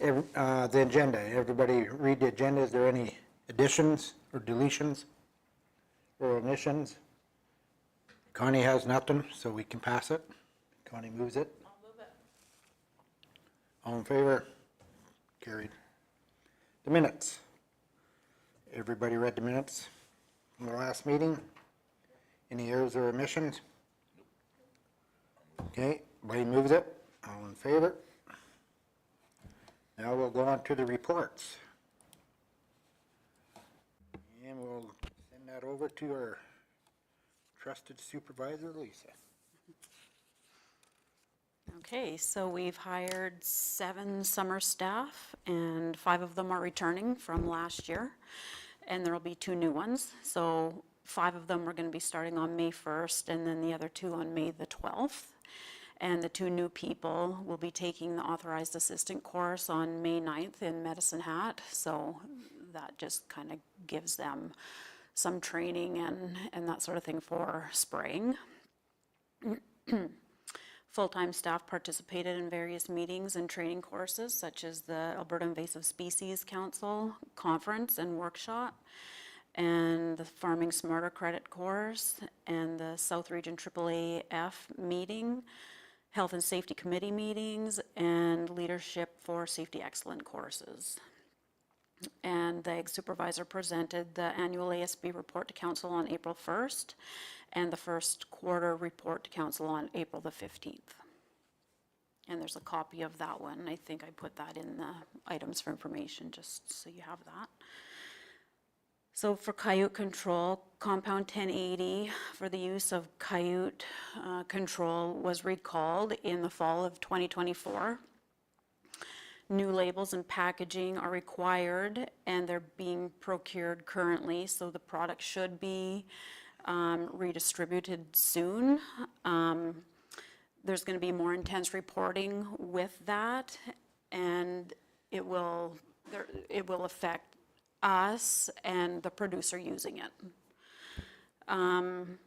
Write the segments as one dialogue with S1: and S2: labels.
S1: The agenda, everybody read the agenda. Is there any additions or deletions or omissions? Connie has nothing, so we can pass it. Connie moves it.
S2: I'll move it.
S1: All in favor? Carried. The minutes. Everybody read the minutes from the last meeting? Any errors or omissions? Okay, Blaine moves it. All in favor? Now we'll go on to the reports. And we'll send that over to our trusted supervisor, Lisa.
S2: Okay, so we've hired 7 summer staff, and 5 of them are returning from last year, and there will be 2 new ones. So 5 of them are going to be starting on May 1st, and then the other 2 on May the 12th. And the 2 new people will be taking the authorized assistant course on May 9th in Medicine Hat, so that just kind of gives them some training and that sort of thing for spraying. Full-time staff participated in various meetings and training courses, such as the Alberta Invasive Species Council Conference and Workshop, and the Farming Smarter Credit course, and the South Region AAAF meeting, Health and Safety Committee meetings, and Leadership for Safety Excellent courses. And the Ag Supervisor presented the annual ASB report to Council on April 1st, and the first quarter report to Council on April the 15th. And there's a copy of that one. I think I put that in the items for information, just so you have that. So for coyote control, compound 1080 for the use of coyote control was recalled in the fall of 2024. New labels and packaging are required, and they're being procured currently, so the product should be redistributed soon. There's going to be more intense reporting with that, and it will affect us and the producer using it. And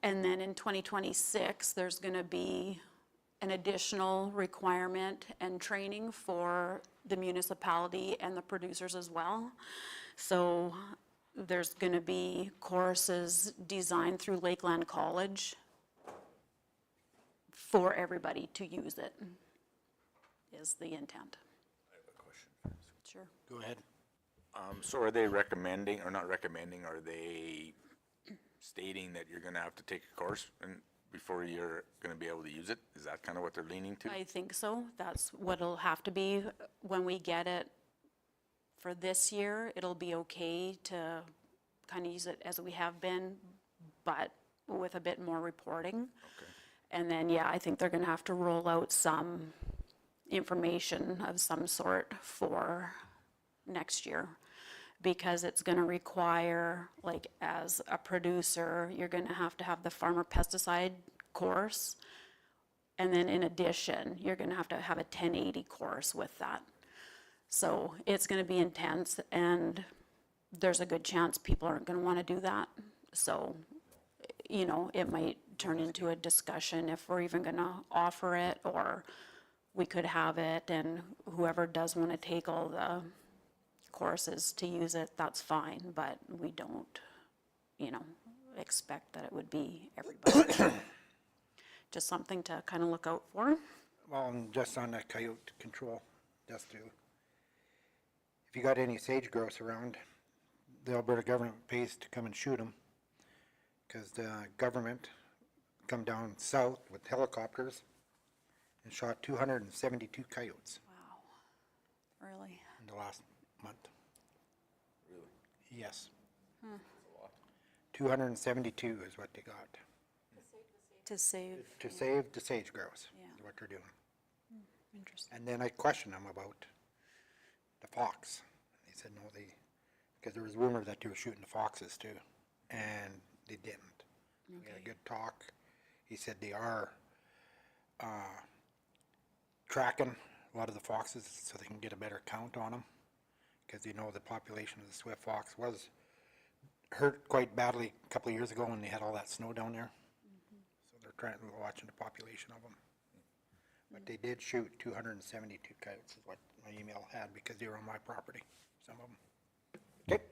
S2: then in 2026, there's going to be an additional requirement and training for the municipality and the producers as well. So there's going to be courses designed through Lakeland College for everybody to use it, is the intent.
S3: I have a question.
S2: Sure.
S1: Go ahead.
S3: So are they recommending, or not recommending, are they stating that you're gonna have to take a course and before you're gonna be able to use it? Is that kind of what they're leaning to?
S2: I think so. That's what it'll have to be when we get it for this year. It'll be okay to kind of use it as we have been, but with a bit more reporting.
S3: Okay.
S2: And then, yeah, I think they're gonna have to roll out some information of some sort for next year, because it's gonna require, like, as a producer, you're gonna have to have the farmer pesticide course. And then in addition, you're gonna have to have a 1080 course with that. So it's gonna be intense, and there's a good chance people aren't gonna wanna do that. So, you know, it might turn into a discussion if we're even gonna offer it, or we could have it, and whoever does wanna take all the courses to use it, that's fine, but we don't, you know, expect that it would be everybody. Just something to kind of look out for.
S1: Well, and just on that coyote control, just to, if you got any sage grouse around, the Alberta government pays to come and shoot them, because the government come down south with helicopters and shot 272 coyotes
S2: Wow, really?
S1: in the last month.
S3: Really?
S1: Yes.
S3: That's a lot.
S1: 272 is what they got
S2: To save,
S1: to save the sage grouse.
S2: Yeah.
S1: Is what they're doing.
S2: interesting.
S1: And then I questioned them about the fox. They said no, because there was rumors that they were shooting the foxes too, and they didn't. We had a
S2: Okay.
S1: good talk. He said they are tracking a lot of the foxes so they can get a better count on them, because they know the population of the swift fox was hurt quite badly a couple of years ago when they had all that snow down there. So they're watching the population of them. But they did shoot 272 coyotes is what my email had because they were on my property, some of them. Okay.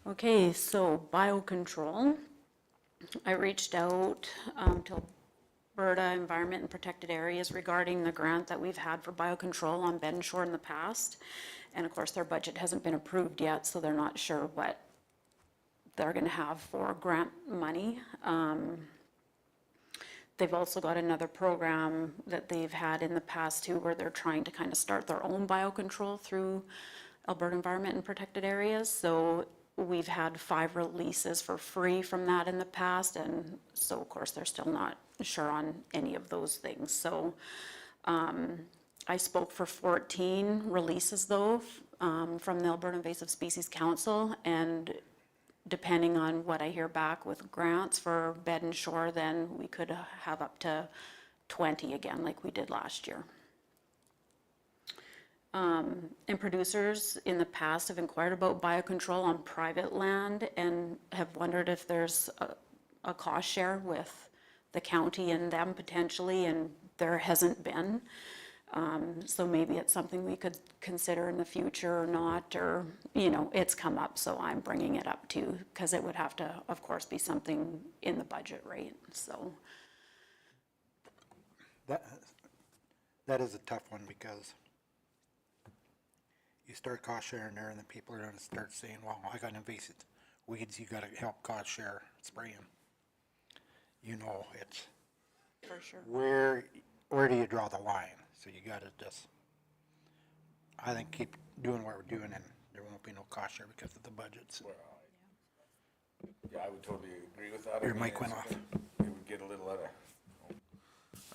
S2: Okay, so biocontrol. I reached out to Alberta Environment and Protected Areas regarding the grant that we've had for biocontrol on Bed and Shore in the past. And of course, their budget hasn't been approved yet, so they're not sure what they're gonna have for grant money. They've also got another program that they've had in the past too, where they're trying to kind of start their own biocontrol through Alberta Environment and Protected Areas. So we've had 5 releases for free from that in the past, and so of course they're still not sure on any of those things. So I spoke for 14 releases though from the Alberta Invasive Species Council, and depending on what I hear back with grants for Bed and Shore, then we could have up to 20 again like we did last year. And producers in the past have inquired about biocontrol on private land and have wondered if there's a cost share with the county and them potentially, and there hasn't been. So maybe it's something we could consider in the future or not, or, you know, it's come up, so I'm bringing it up too, because it would have to, of course, be something in the budget, right? So,
S1: That is a tough one because you start cost sharing there and then people are gonna start saying, well, I got invasive weeds, you gotta help cost share spraying. You know, it's,
S2: for sure.
S1: where do you draw the line? So you gotta just, I think, keep doing what we're doing and there won't be no cost share because of the budgets.
S3: Yeah, I would totally agree with that. I
S1: Your
S3: mean,
S1: mic went off.
S3: It would get a little out of,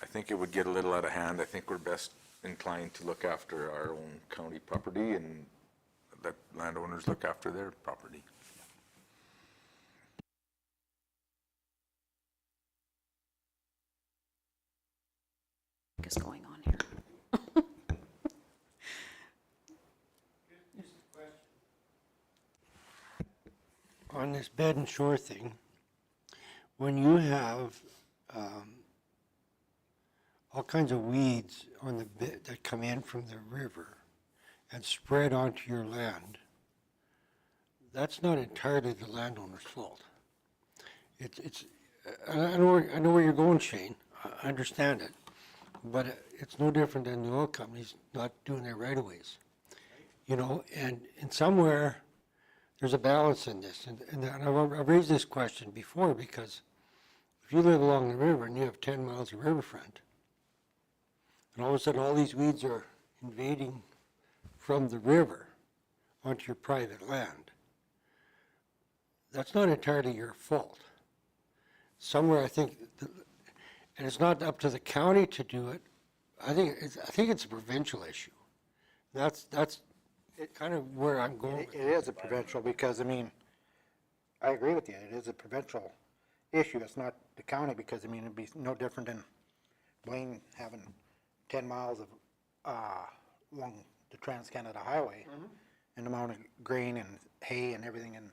S3: I think it would get a little out of hand. I think we're best inclined to look after our own county property and let landowners look after their property.
S2: What is going on here?
S4: On this Bed and Shore thing, when you have all kinds of weeds on the bed that come in from the river and spread onto your land, that's not entirely the landowner's fault. I know where you're going, Shane. I understand it, but it's no different than the oil companies not doing their right-of-ways. You know, and somewhere there's a balance in this, and I've raised this question before because if you live along the river and you have 10 miles of riverfront, and all of a sudden all these weeds are invading from the river onto your private land, that's not entirely your fault. Somewhere I think, and it's not up to the county to do it. I think it's a provincial issue. That's kind of where I'm going.
S1: It is a provincial because, I mean, I agree with you, it is a provincial issue, it's not the county because, I mean, it'd be no different than Blaine having 10 miles of, along the Trans-Canada Highway, and the amount of grain and hay and everything and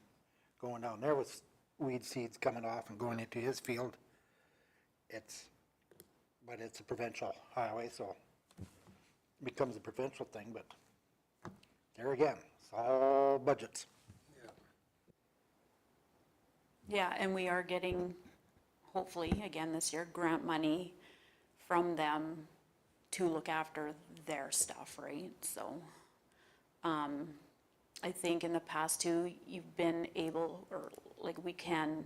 S1: going down there with weed seeds coming off and going into his field. But it's a provincial highway, so it becomes a provincial thing, but there again, it's all budgets.
S2: Yeah, and we are getting, hopefully, again this year, grant money from them to look after their stuff, right? So, I think in the past too, you've been able, or like we can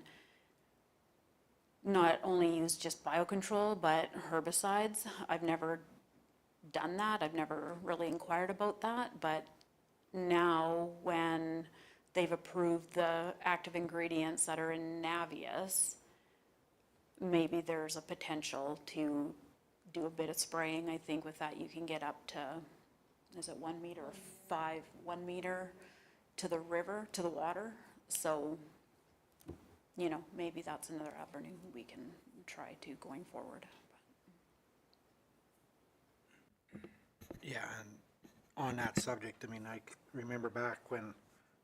S2: not only use just biocontrol, but herbicides. I've never done that. I've never really inquired about that, but now when they've approved the active ingredients that are in Navius, maybe there's a potential to do a bit of spraying. I think with that you can get up to, is it 1 meter or 1 meter to the river, to the water? So, you know, maybe that's another avenue we can try to going forward.
S1: Yeah, and on that subject, I mean, I remember back when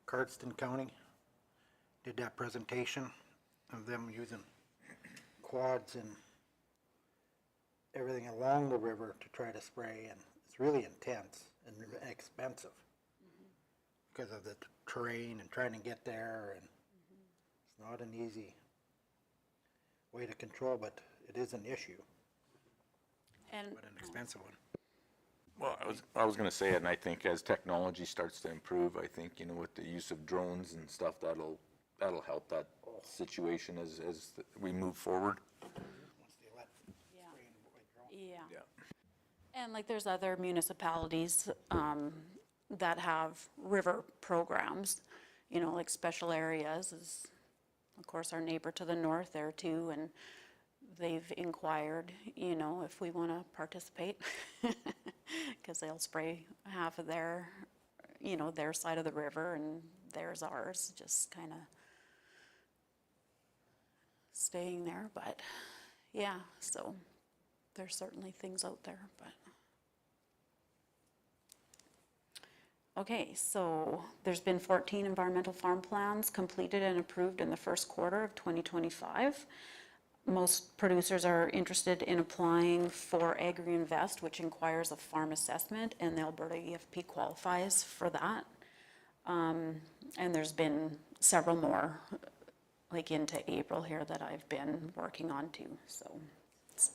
S1: Cardston County did that presentation of them using quads and everything along the river to try to spray, and it's really intense and expensive because of the terrain and trying to get there, and it's not an easy way to control, but it is an issue,
S2: And
S1: but an expensive one.
S3: Well, I was gonna say, and I think as technology starts to improve, I think, you know, with the use of drones and stuff, that'll help that situation as we move forward.
S1: Once they let spray and boy drone.
S2: yeah.
S3: Yeah.
S2: And like there's other municipalities that have river programs, you know, like special areas is, of course, our neighbor to the north there too, and they've inquired, you know, if we want to participate, because they'll spray half of their, you know, their side of the river and there's ours, just kind of staying there, but yeah, so there's certainly things out there, but. Okay, so there's been 14 environmental farm plans completed and approved in the first quarter of 2025. Most producers are interested in applying for Agri-Invest, which inquires a farm assessment, and the Alberta EFP qualifies for that. And there's been several more, like into April here, that I've been working on too, so it's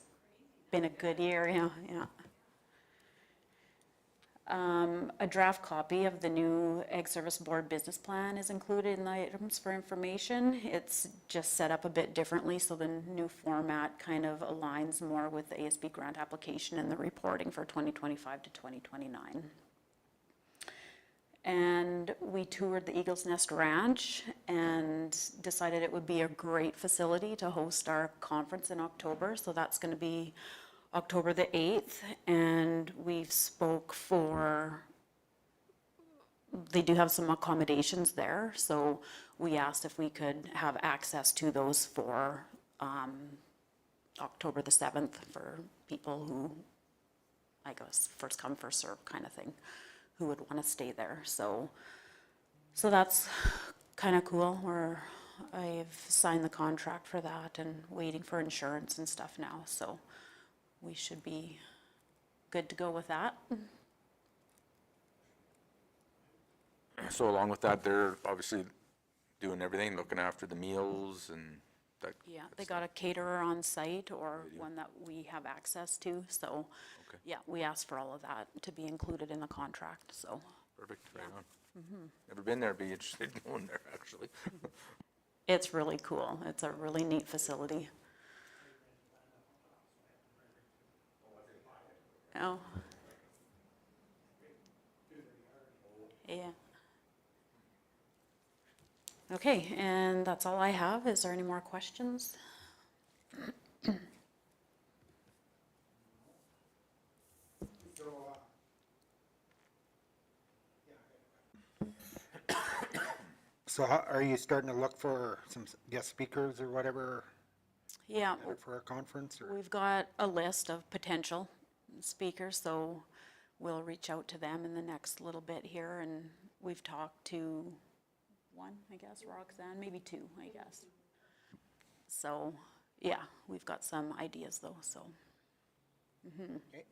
S2: been a good year, yeah. A draft copy of the new Ag Service Board business plan is included in the items for information. It's just set up a bit differently, so the new format kind of aligns more with the ASB grant application and the reporting for 2025 to 2029. And we toured the Eagles Nest Ranch and decided it would be a great facility to host our conference in October, so that's going to be October the 8th, and we've spoke for, they do have some accommodations there, so we asked if we could have access to those for October the 7th for people who, I guess, first come, first serve kind of thing, who would want to stay there. So that's kind of cool. I've signed the contract for that and waiting for insurance and stuff now, so we should be good to go with that.
S3: So along with that, they're obviously doing everything, looking after the meals and that.
S2: Yeah, they got a caterer on site or one that we have access to, so,
S3: Okay.
S2: yeah, we asked for all of that to be included in the contract, so.
S3: Perfect, right on. Never been there, be interested in going there, actually.
S2: It's really cool. It's a really neat facility. Oh. Yeah. Okay, and that's all I have. Is there any more questions?
S1: So how, are you starting to look for some guest speakers or whatever
S2: Yeah,
S1: for our conference, or?
S2: we've got a list of potential speakers, so we'll reach out to them in the next little bit here, and we've talked to one, I guess, Roxanne, maybe two, I guess. So, yeah, we've got some ideas though, so.
S1: Okay.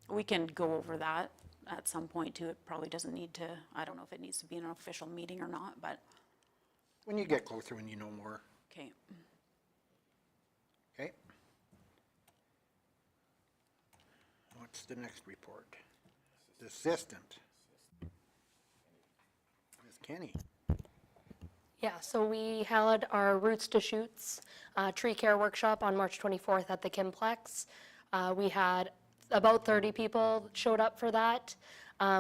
S2: We can go over that at some point too. It probably doesn't need to, I don't know if it needs to be an official meeting or not, but,
S1: When you get closer, when you know more,
S2: okay.
S1: okay? What's the next report? The assistant. Ms. Kenny.
S5: Yeah, so we held our Roots to Shoots tree care workshop on March 24th at the Kimplex. We had about 30 people showed up for that.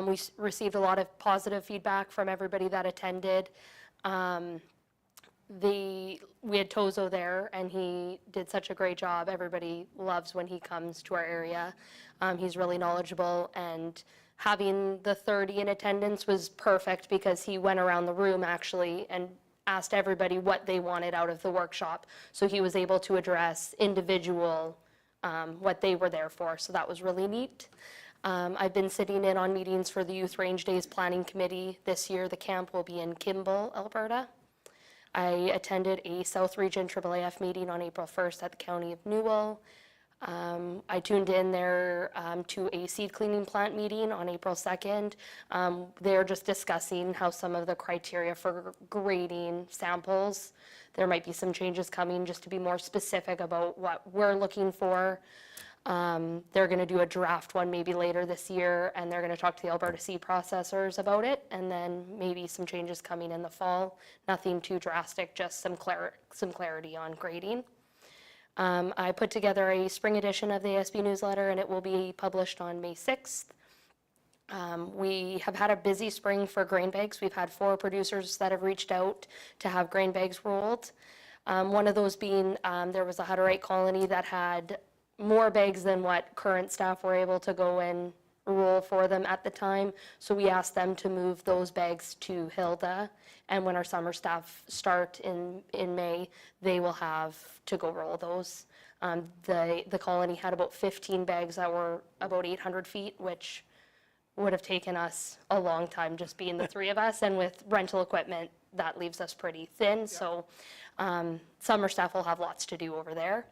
S5: We received a lot of positive feedback from everybody that attended. We had Tozo there, and he did such a great job. Everybody loves when he comes to our area. He's really knowledgeable, and having the 30 in attendance was perfect because he went around the room actually and asked everybody what they wanted out of the workshop. So he was able to address individual what they were there for, so that was really neat. I've been sitting in on meetings for the Youth Range Days Planning Committee. This year the camp will be in Kimball, Alberta. I attended a South Region AAAF meeting on April 1st at the County of Newell. I tuned in there to a seed cleaning plant meeting on April 2nd. They're just discussing how some of the criteria for grading samples, there might be some changes coming just to be more specific about what we're looking for. They're going to do a draft one maybe later this year, and they're going to talk to the Alberta seed processors about it, and then maybe some changes coming in the fall. Nothing too drastic, just some clarity on grading. I put together a spring edition of the ASB newsletter, and it will be published on May 6th. We have had a busy spring for grain bags. We've had 4 producers that have reached out to have grain bags rolled. One of those being, there was a Hutterite colony that had more bags than what current staff were able to go and roll for them at the time. So we asked them to move those bags to Hilda. And when our summer staff start in May, they will have to go roll those. The colony had about 15 bags that were about 800 feet, which would have taken us a long time just being the 3 of us. And with rental equipment, that leaves us pretty thin. So summer staff will have lots to do over there.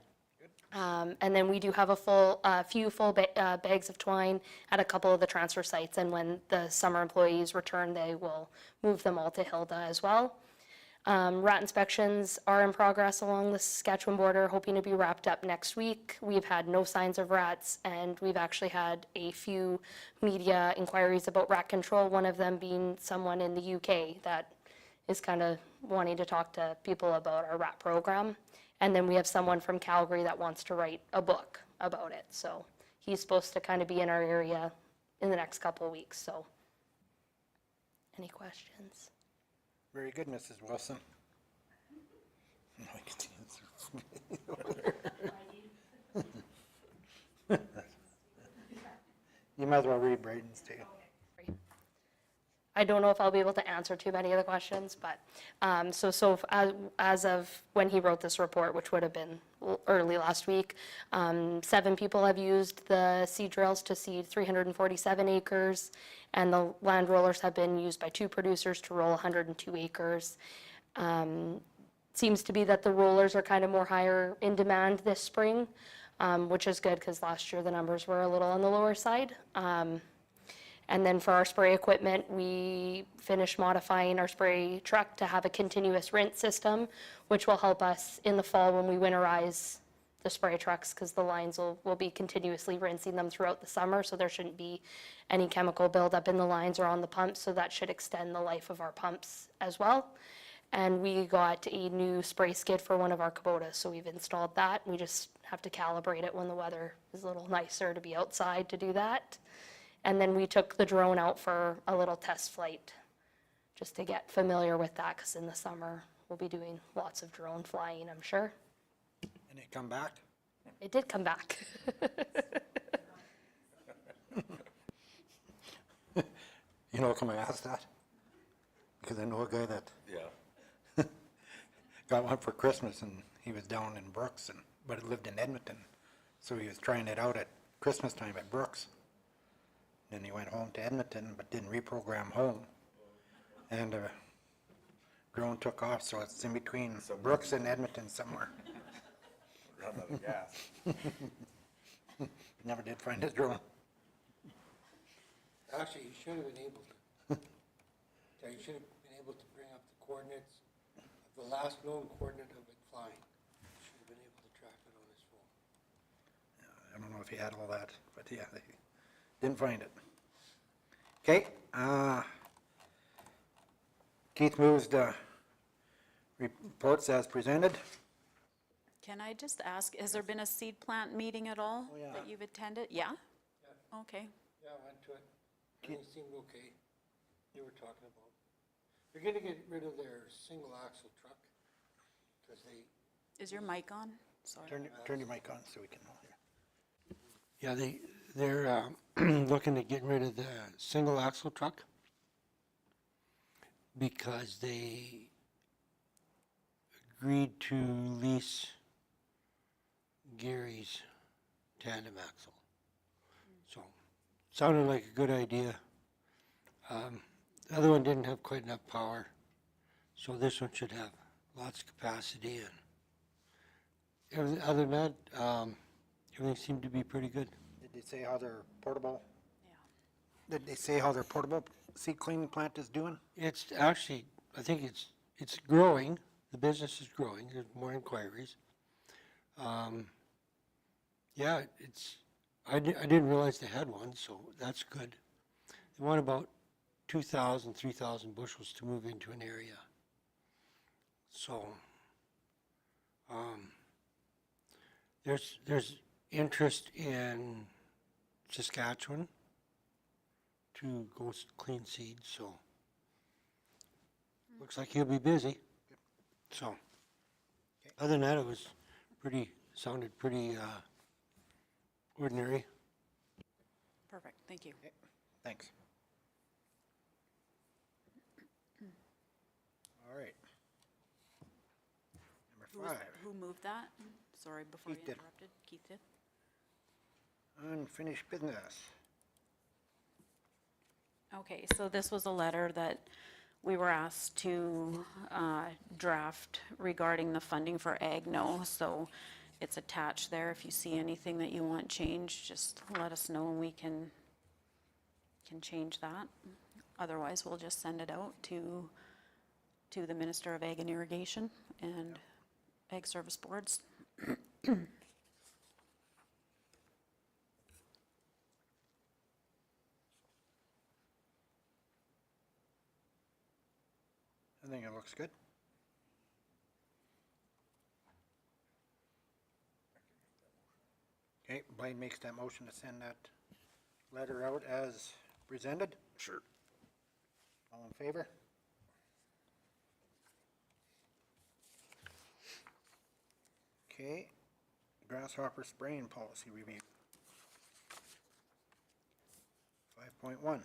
S5: And then we do have a few full bags of twine at a couple of the transfer sites, and when the summer employees return, they will move them all to Hilda as well. Rat inspections are in progress along the Saskatchewan border, hoping to be wrapped up next week. We've had no signs of rats, and we've actually had a few media inquiries about rat control, one of them being someone in the UK that is kind of wanting to talk to people about our rat program. And then we have someone from Calgary that wants to write a book about it. So he's supposed to kind of be in our area in the next couple of weeks. So any questions?
S1: Very good, Mrs. Wilson. No, I can see it's- You might as well read Braden's too.
S5: I don't know if I'll be able to answer too many of the questions, but as of when he wrote this report, which would have been early last week, 7 people have used the seed drills to seed 347 acres, and the land rollers have been used by 2 producers to roll 102 acres. Seems to be that the rollers are kind of more higher in demand this spring, which is good because last year the numbers were a little on the lower side. And then for our spray equipment, we finished modifying our spray truck to have a continuous rinse system, which will help us in the fall when we winterize the spray trucks, because the lines will be continuously rinsing them throughout the summer, so there shouldn't be any chemical buildup in the lines or on the pumps, so that should extend the life of our pumps as well. And we got a new spray skid for one of our Kubotas, so we've installed that. We just have to calibrate it when the weather is a little nicer to be outside to do that. And then we took the drone out for a little test flight just to get familiar with that, because in the summer we'll be doing lots of drone flying, I'm sure.
S1: And it come back?
S5: It did come back.
S1: You know how come I asked that? Because I know a guy that
S3: Yeah.
S1: got one for Christmas, and he was down in Brooks, but he lived in Edmonton. So he was trying it out at Christmas time at Brooks. Then he went home to Edmonton, but didn't reprogram home. And drone took off, so it's in between Brooks and Edmonton somewhere.
S3: Run out of gas.
S1: Never did find his drone.
S4: Actually, you should have been able to. Yeah, you should have been able to bring up the coordinates, the last known coordinate of it flying. You should have been able to track it on his phone.
S1: I don't know if he had all that, but yeah, they didn't find it. Okay, Keith moves the reports as presented.
S2: Can I just ask, has there been a seed plant meeting at all
S1: Oh, yeah.
S2: that you've attended? Yeah? Okay.
S4: Yeah, I went to it. Everything seemed okay. They were talking about, they're gonna get rid of their single axle truck, because they,
S2: Is your mic on? Sorry.
S1: Turn your mic on so we can all hear.
S4: yeah, they're looking to get rid of the single axle truck because they agreed to lease Gary's tandem axle. So, sounded like a good idea. The other one didn't have quite enough power, so this one should have lots of capacity, and everything, other than that, it everything seemed to be pretty good.
S1: Did they say how their portable,
S2: Yeah.
S1: did they say how their portable seed cleaning plant is doing?
S4: It's actually, I think it's growing, the business is growing, there's more inquiries. Yeah, I didn't realize they had one, so that's good. They want about 2,000, 3,000 bushels to move into an area. So, there's interest in Saskatchewan to go clean seeds, so looks like he'll be busy. So, other than that, it was sounded pretty ordinary.
S2: Perfect, thank you.
S1: Thanks. All right.
S2: Who
S1: Number
S2: was-
S1: 5,
S2: Who moved that? Sorry, before you
S1: Keith did.
S2: interrupted. Keith did?
S1: unfinished business.
S2: Okay, so this was a letter that we were asked to draft regarding the funding for Agno. So it's attached there. If you see anything that you want changed, just let us know and we can change that. Otherwise, we'll just send it out to the Minister of Ag and Irrigation and Ag Service Boards.
S1: I think it looks good. Okay, Blaine makes that motion to send that letter out as presented.
S3: Sure.
S1: All in favor? Okay, grasshopper spraying policy review. 5.1.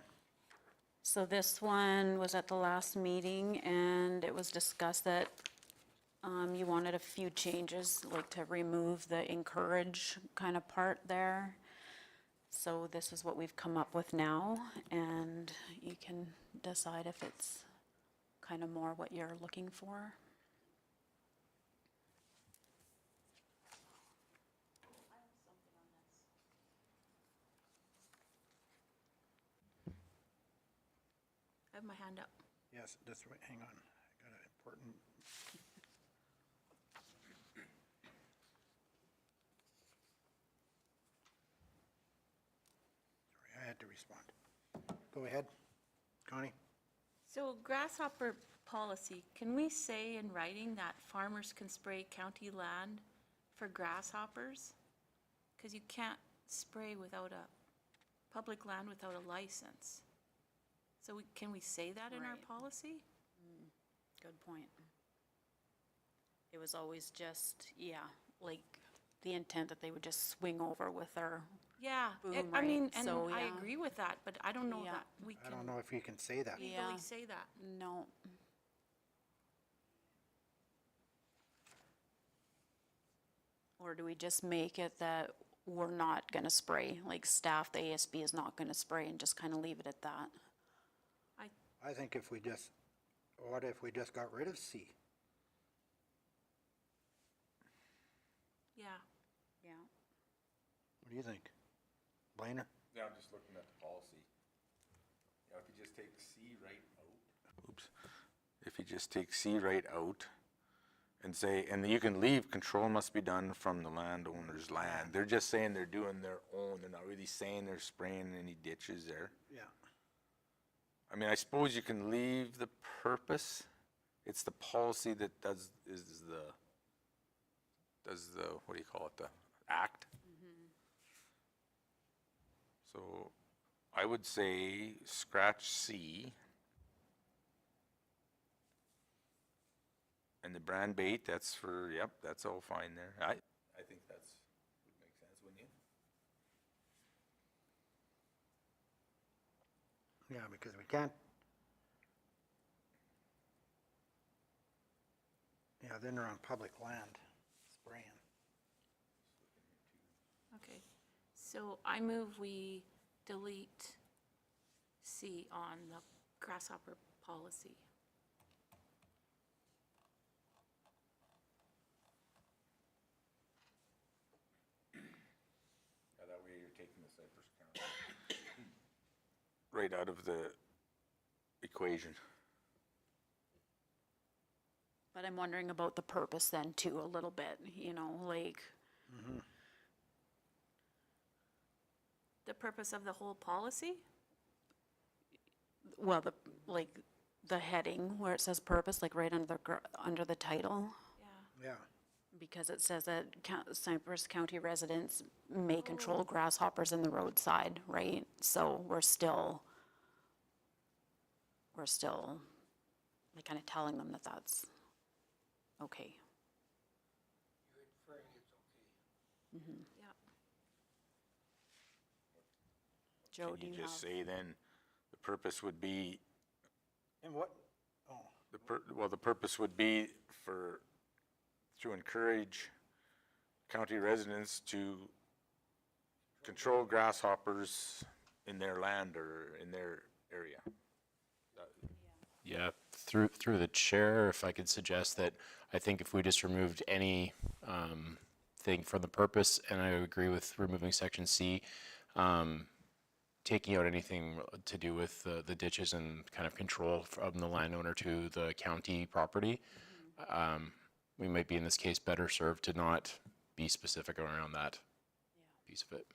S2: So this one was at the last meeting, and it was discussed that you wanted a few changes, like to remove the encourage kind of part there. So this is what we've come up with now, and you can decide if it's kind of more what you're looking for.
S6: I have my hand up.
S1: Yes, that's right, hang on, I got an important. Sorry, I had to respond. Go ahead, Connie.
S6: So grasshopper policy, can we say in writing that farmers can spray county land for grasshoppers? Because you can't spray without a, public land without a license. So can we say that in our
S2: Right.
S6: policy?
S2: Good point. It was always just, yeah, like the intent that they would just swing over with their,
S6: Yeah,
S2: Boom,
S6: I mean,
S2: right.
S6: and
S2: So,
S6: I
S2: yeah.
S6: agree with that, but I don't know
S2: Yeah.
S6: that we
S1: I don't
S6: can
S1: know if you can say that.
S2: Yeah.
S6: legally say that.
S2: no. Or do we just make it that we're not gonna spray, like staff, the ASB is not gonna spray and just kind of leave it at that?
S1: I think if we just, what if we just got rid of C?
S6: Yeah,
S2: Yeah.
S1: What do you think? Blainer?
S3: Yeah, I'm just looking at the policy. Yeah, if you just take C right out. Oops. If you just take C right out and say, and you can leave, control must be done from the landowner's land. They're just saying they're doing their own. They're not really saying they're spraying any ditches there.
S1: Yeah.
S3: I mean, I suppose you can leave the purpose. It's the policy that does the, what do you call it, the act? So I would say scratch C. And the brand bait, that's for, yep, that's all fine there. I think that's, would make sense, wouldn't you?
S1: Yeah, because we can't. Yeah, then they're on public land spraying.
S6: okay. So I move we delete C on the grasshopper policy.
S3: right out of the equation.
S2: But I'm wondering about the purpose then too, a little bit, like,
S6: The purpose of the whole policy?
S2: well, the heading where it says purpose, like right under the title,
S6: Yeah.
S1: Yeah,
S2: because it says that Cypress County residents may control grasshoppers in the roadside, right? So we're still like kind of telling them that that's okay.
S6: Yeah.
S2: Joe,
S3: Can
S2: do
S3: you
S2: you have?
S3: just say then, the purpose would be,
S1: and what, oh,
S3: the purpose would be to encourage county residents to control grasshoppers in their land or in their area.
S7: Yeah, through the chair, if I could suggest that, I think if we just removed any thing from the purpose, and I agree with removing section C, taking out anything to do with the ditches and kind of control from the landowner to the county property, we might be in this case better served to not be specific around that piece of it.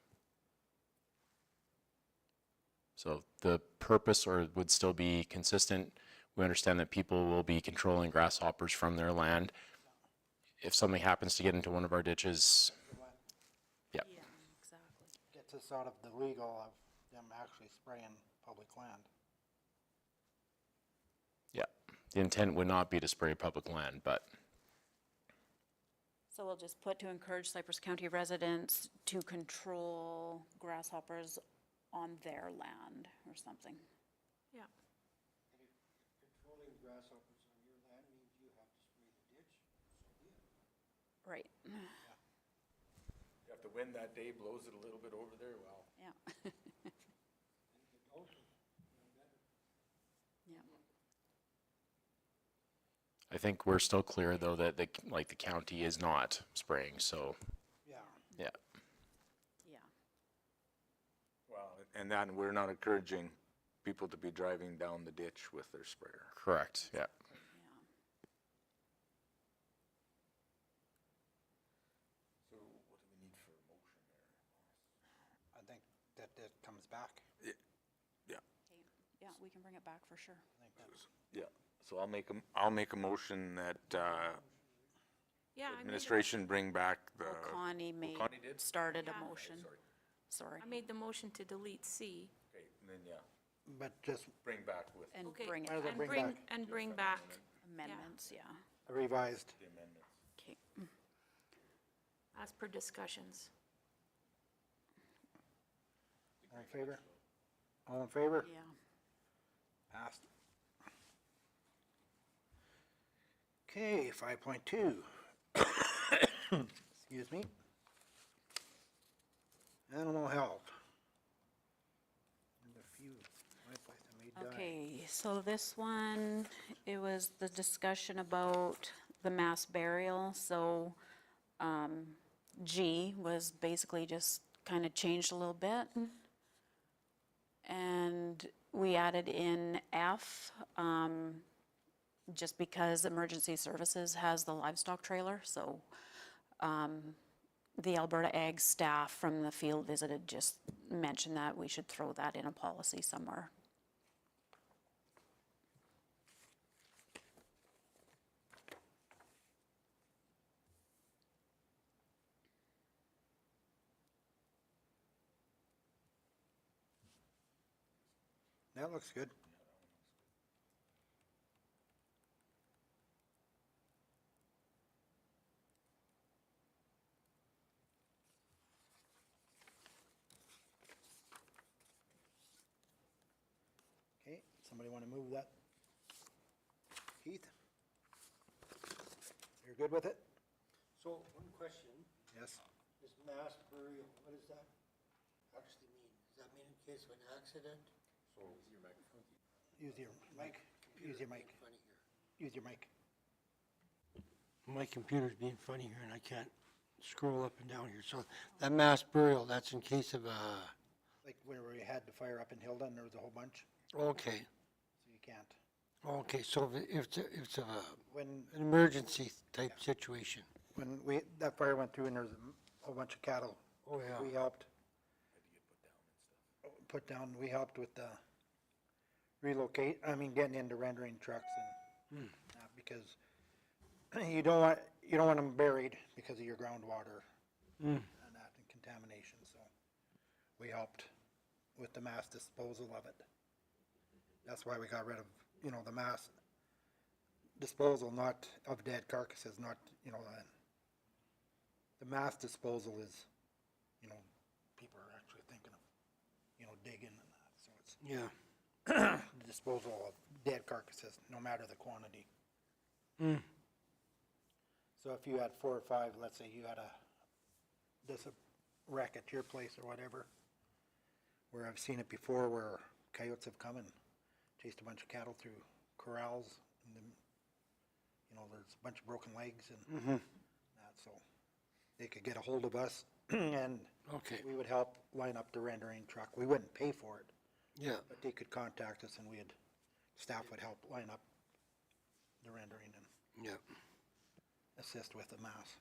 S7: So the purpose would still be consistent. We understand that people will be controlling grasshoppers from their land. If something happens to get into one of our ditches, yeah,
S2: Yeah, exactly.
S1: gets us out of the legal of them actually spraying public land.
S7: yeah. The intent would not be to spray public land, but
S2: So we'll just put to encourage Cypress County residents to control grasshoppers on their land or something.
S6: Yeah.
S4: Controlling grasshoppers on your land means you have to spray the ditch, so be it.
S2: Right,
S3: If the wind that day blows it a little bit over there, well.
S2: yeah. Yeah.
S7: I think we're still clear though that the county is not spraying, so,
S1: Yeah,
S7: yeah.
S2: Yeah.
S3: Well, and then we're not encouraging people to be driving down the ditch with their sprayer.
S7: Correct, yeah.
S3: So what do we need for a motion there?
S1: I think that comes back.
S3: Yeah,
S2: Okay. Yeah, we can bring it back for sure.
S1: I think that's,
S3: yeah. So I'll make a motion that,
S6: Yeah,
S3: administration bring back the,
S2: Connie
S3: Connie did?
S2: started
S6: Yeah.
S2: a motion. Sorry.
S6: I made the motion to delete C.
S3: okay, and then, yeah,
S1: but just
S3: bring back with
S2: And
S6: Okay,
S2: bring it
S1: Might as well
S2: back,
S1: bring back
S6: and bring back,
S2: amendments, yeah.
S1: a revised,
S3: the amendments.
S2: Okay.
S6: as per discussions.
S1: all in favor? All in favor?
S2: Yeah.
S1: Passed. Okay, 5.2. Excuse me. Animal health. And a few, my place I may die.
S2: Okay, so this one, it was the discussion about the mass burial, so, G was basically just kind of changed a little bit. And we added in F, just because emergency services has the livestock trailer, so, the Alberta Ag staff from the field visited just mentioned that we should throw that in a policy somewhere.
S1: That looks good. Okay, somebody want to move that? Keith? You're good with it?
S4: So, one question,
S1: Yes.
S4: this mass burial, what does that actually mean? Does that mean in case of an accident?
S1: Use your mic. Use your mic.
S4: Funny here.
S1: Use your mic.
S4: My computer's being funny here and I can't scroll up and down here. So that mass burial, that's in case of a
S1: Like where we had the fire up in Hilda and there was a whole bunch,
S4: Okay,
S1: so you can't.
S4: okay, so if it's
S1: When,
S4: an emergency type situation.
S1: when that fire went through and there was a whole bunch of cattle.
S4: Oh, yeah.
S1: We helped. We helped with the getting into rendering trucks and, because you don't want them buried because of your groundwater and that and contamination, so we helped with the mass disposal of it. That's why we got rid of, the mass disposal, not of dead carcasses, not, the mass disposal is, people are actually thinking of, digging and that, so it's
S4: Yeah,
S1: the disposal of dead carcasses, no matter the quantity. So if you had 4 or 5, let's say you had a wreck at your place or whatever, where I've seen it before where coyotes have come and chased a bunch of cattle through corrals, and then, there's a bunch of broken legs and that, so they could get a hold of us and
S4: okay,
S1: we would help line up the rendering truck. We wouldn't pay for it,
S4: yeah,
S1: but they could contact us and staff would help line up the rendering and
S4: yeah.
S1: assist with the mass.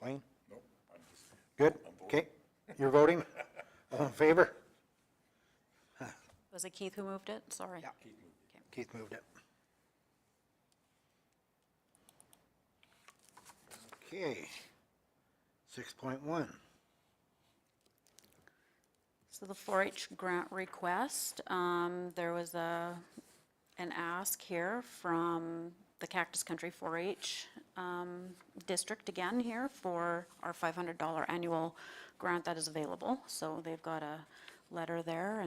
S1: Blaine?
S3: Nope, I'm just.
S1: Good? Okay. You're voting? All in favor?
S2: Was it Keith who moved it? Sorry.
S1: Yeah. Keith moved it. Okay. 6.1.
S2: So the 4-H grant request, there was an ask here from the Cactus Country 4-H district again here for our $500 annual grant that is available. So they've got a letter there,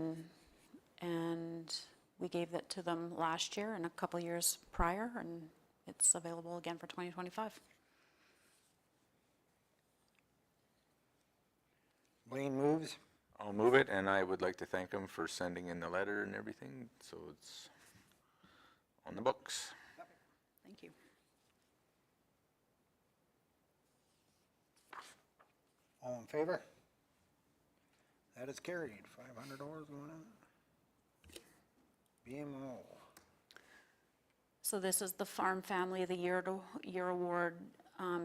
S2: and we gave that to them last year and a couple years prior, and it's available again for 2025.
S1: Blaine moves.
S3: I'll move it, and I would like to thank them for sending in the letter and everything, so it's on the books.
S2: Thank you.
S1: All in favor? That is carried. $500 going on. BMO.
S2: So this is the Farm Family of the Year Award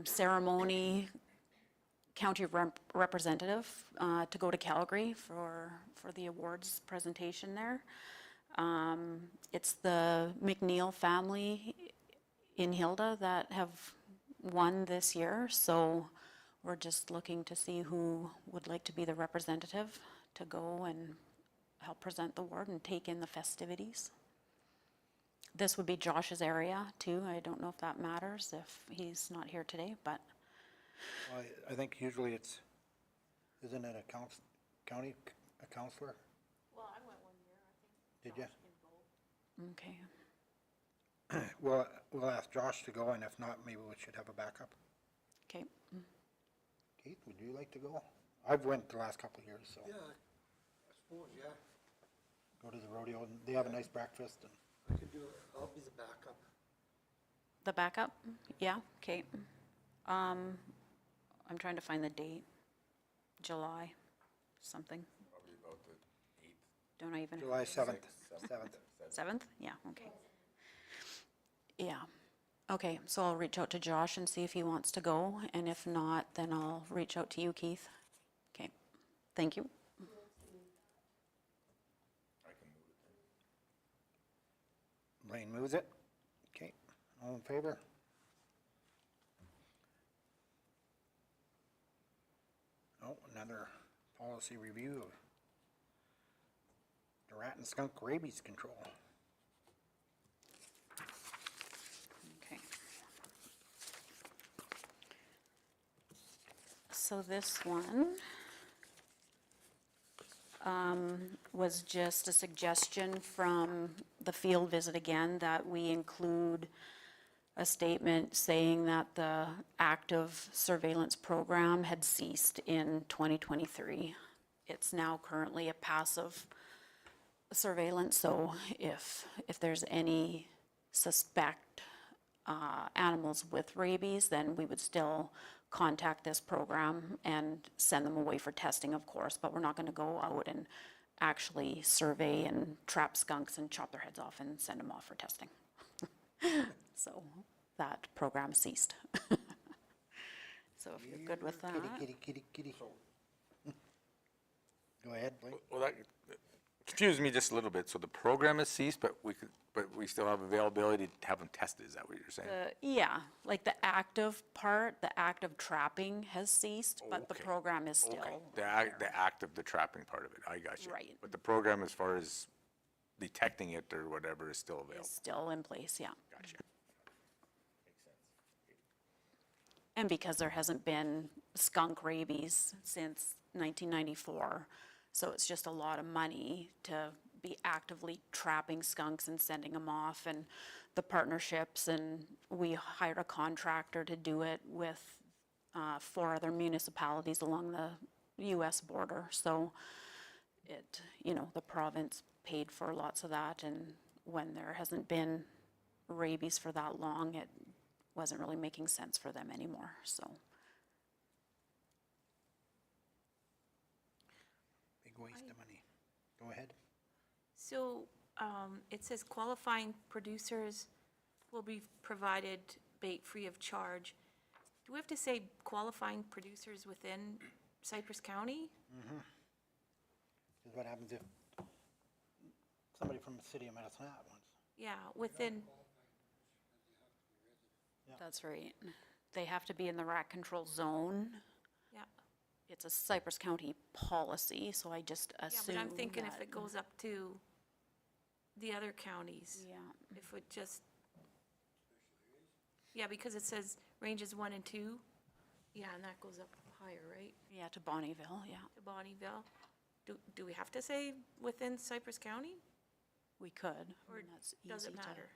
S2: ceremony, county representative to go to Calgary for the awards presentation there. It's the McNeil family in Hilda that have won this year, so we're just looking to see who would like to be the representative to go and help present the award and take in the festivities. This would be Josh's area too. I don't know if that matters if he's not here today, but
S1: Well, I think usually isn't it a county counselor?
S6: Well, I went 1 year, I think.
S1: Did you?
S2: okay.
S1: Well, we'll ask Josh to go, and if not, maybe we should have a backup.
S2: Okay.
S1: Keith, would you like to go? I've went the last couple of years, so
S4: Yeah, I suppose, yeah.
S1: go to the rodeo, and they have a nice breakfast, and
S4: I could do it. I'll be the backup.
S2: The backup? Yeah, okay. I'm trying to find the date. July, something.
S3: Probably about the 8th.
S2: Don't I even?
S1: July 7th, 7th.
S2: 7th? Yeah, okay. Yeah. Okay, so I'll reach out to Josh and see if he wants to go, and if not, then I'll reach out to you, Keith. Okay, thank you.
S3: I can move it then.
S1: Blaine moves it. Okay, all in favor? Oh, another policy review of the rat and skunk rabies control.
S2: Okay. So this one was just a suggestion from the field visit again, that we include a statement saying that the active surveillance program had ceased in 2023. It's now currently a passive surveillance, so if there's any suspect animals with rabies, then we would still contact this program and send them away for testing, of course, but we're not gonna go out and actually survey and trap skunks and chop their heads off and send them off for testing. So that program ceased. So if you're good with that.
S1: Kitty. Go ahead, Blake.
S3: Well, that confused me just a little bit. So the program has ceased, but we still have availability to have them tested. Is that what you're saying?
S2: Yeah, like the active part, the active trapping has ceased, but the
S3: Okay.
S2: program is
S3: Okay,
S2: still.
S3: the act of the trapping part of it, I got you.
S2: Right.
S3: But the program as far as detecting it or whatever is still available.
S2: Is still in place, yeah.
S3: Gotcha.
S2: And because there hasn't been skunk rabies since 1994, so it's just a lot of money to be actively trapping skunks and sending them off, and the partnerships, and we hired a contractor to do it with 4 other municipalities along the US border, so it, the province paid for lots of that, and when there hasn't been rabies for that long, it wasn't really making sense for them anymore, so.
S1: Big waste of money. Go ahead.
S6: So, it says qualifying producers will be provided bait free of charge. Do we have to say qualifying producers within Cypress County?
S1: Is what happens if somebody from the city of Medicine Hat wants.
S6: Yeah, within,
S2: That's right. They have to be in the rat control zone.
S6: yeah.
S2: It's a Cypress County policy, so I just
S6: Yeah,
S2: assume
S6: but I'm thinking if
S2: that-
S6: it goes up to the other counties.
S2: Yeah,
S6: If it just, yeah, because it says ranges 1 and 2. Yeah, and that goes up higher, right,
S2: yeah, to Bonnyville, yeah.
S6: to Bonnyville. Do we have to say within Cypress County,
S2: We could. I
S6: or
S2: mean, that's
S6: does it
S2: easy to-
S6: matter?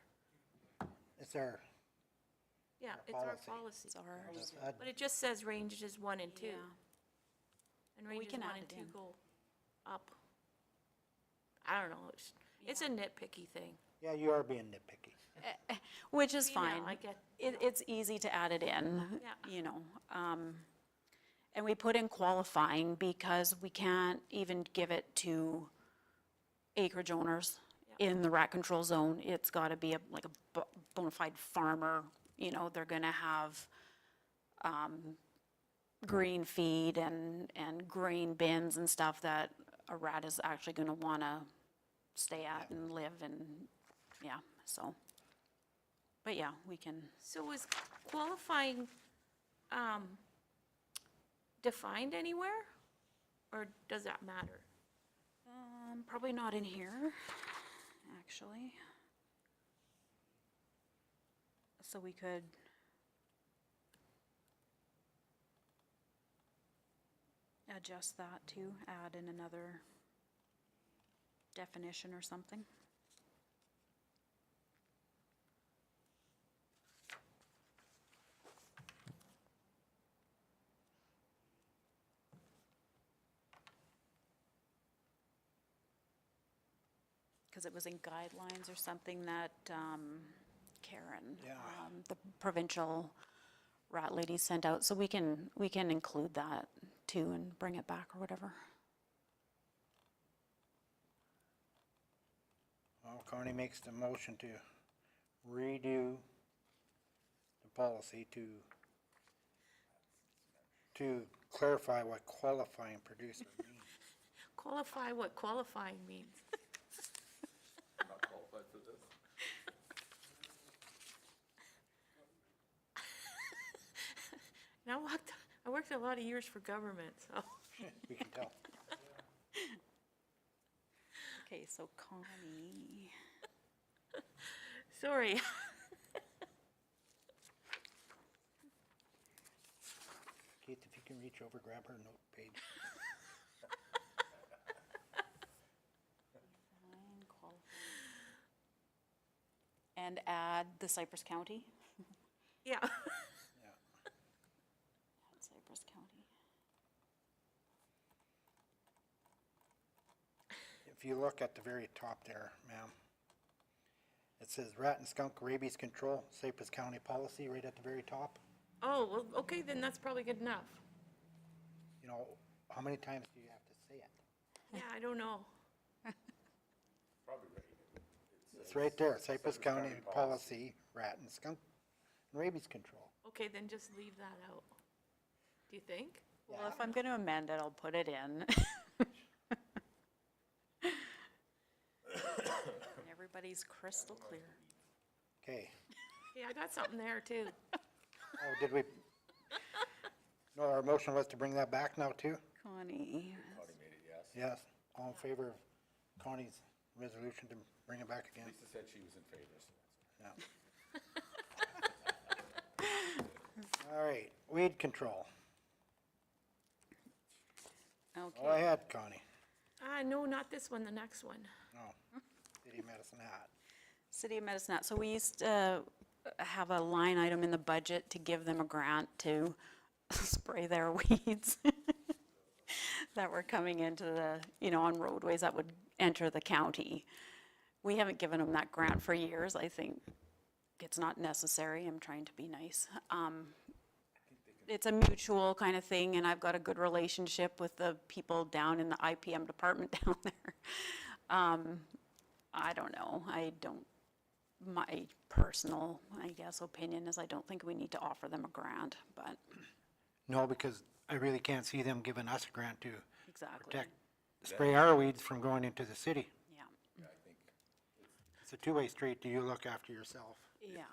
S1: It's our,
S6: Yeah,
S1: Our
S6: it's our
S1: policy.
S6: policy.
S2: It's ours.
S6: But it just says ranges 1 and 2.
S2: Yeah.
S6: And
S2: We
S6: ranges
S2: can
S6: 1
S2: add
S6: and
S2: it
S6: 2
S2: in.
S6: go up. I don't know, it's a nitpicky thing.
S1: yeah, you are being nitpicky.
S2: Which is
S6: Female,
S2: fine.
S6: I get-
S2: It's easy to add it in,
S6: Yeah.
S2: And we put in qualifying because we can't even give it to acreage owners in the rat control zone. It's gotta be like a bona fide farmer, they're gonna have, green feed and grain bins and stuff that a rat is actually gonna wanna stay at and live and, yeah, so. But yeah, we can,
S6: So is qualifying defined anywhere? Or does that matter?
S2: probably not in here, actually. So we could. Adjust that too, add in another definition or something. Because it was in guidelines or something that Karen,
S1: Yeah.
S2: the provincial rat lady sent out, so we can include that too and bring it back or whatever.
S1: Well, Connie makes the motion to redo the policy to clarify what qualifying producer means.
S6: Qualify what qualifying means. And I worked a lot of years for government, so.
S1: We can tell.
S2: Okay, so Connie,
S6: Sorry.
S1: Keith, if you can reach over, grab her note page.
S2: and add the Cypress County.
S6: Yeah.
S2: Add Cypress County.
S1: if you look at the very top there, ma'am, it says rat and skunk rabies control, Cypress County policy, right at the very top.
S6: Oh, well, okay, then that's probably good enough.
S1: You know, how many times do you have to say it?
S6: Yeah, I don't know.
S1: It's right there, Cypress County policy, rat and skunk rabies control.
S6: Okay, then just leave that out. Do you think?
S2: Well, if I'm going to amend it, I'll put it in. Everybody's crystal clear.
S1: Okay,
S6: Yeah, I got something there too.
S1: oh, did we? No, our motion was to bring that back now too?
S2: Connie,
S1: Yes, all in favor of Connie's resolution to bring it back again?
S3: Lisa said she was in favor, so
S1: Yeah. All right, weed control. Go
S2: okay.
S1: ahead, Connie.
S6: No, not this one, the next one.
S1: No, City Medicine Hat.
S2: City of Medicine Hat. So we used to have a line item in the budget to give them a grant to spray their weeds that were coming into the, on roadways that would enter the county. We haven't given them that grant for years. I think it's not necessary. I'm trying to be nice. It's a mutual kind of thing, and I've got a good relationship with the people down in the IPM department down there. I don't know. My personal, I guess, opinion is I don't think we need to offer them a grant, but
S1: No, because I really can't see them giving us a grant to
S2: exactly.
S1: protect, spray our weeds from going into the city.
S2: Yeah,
S1: It's a two-way street. Do you look after yourself?
S2: yeah.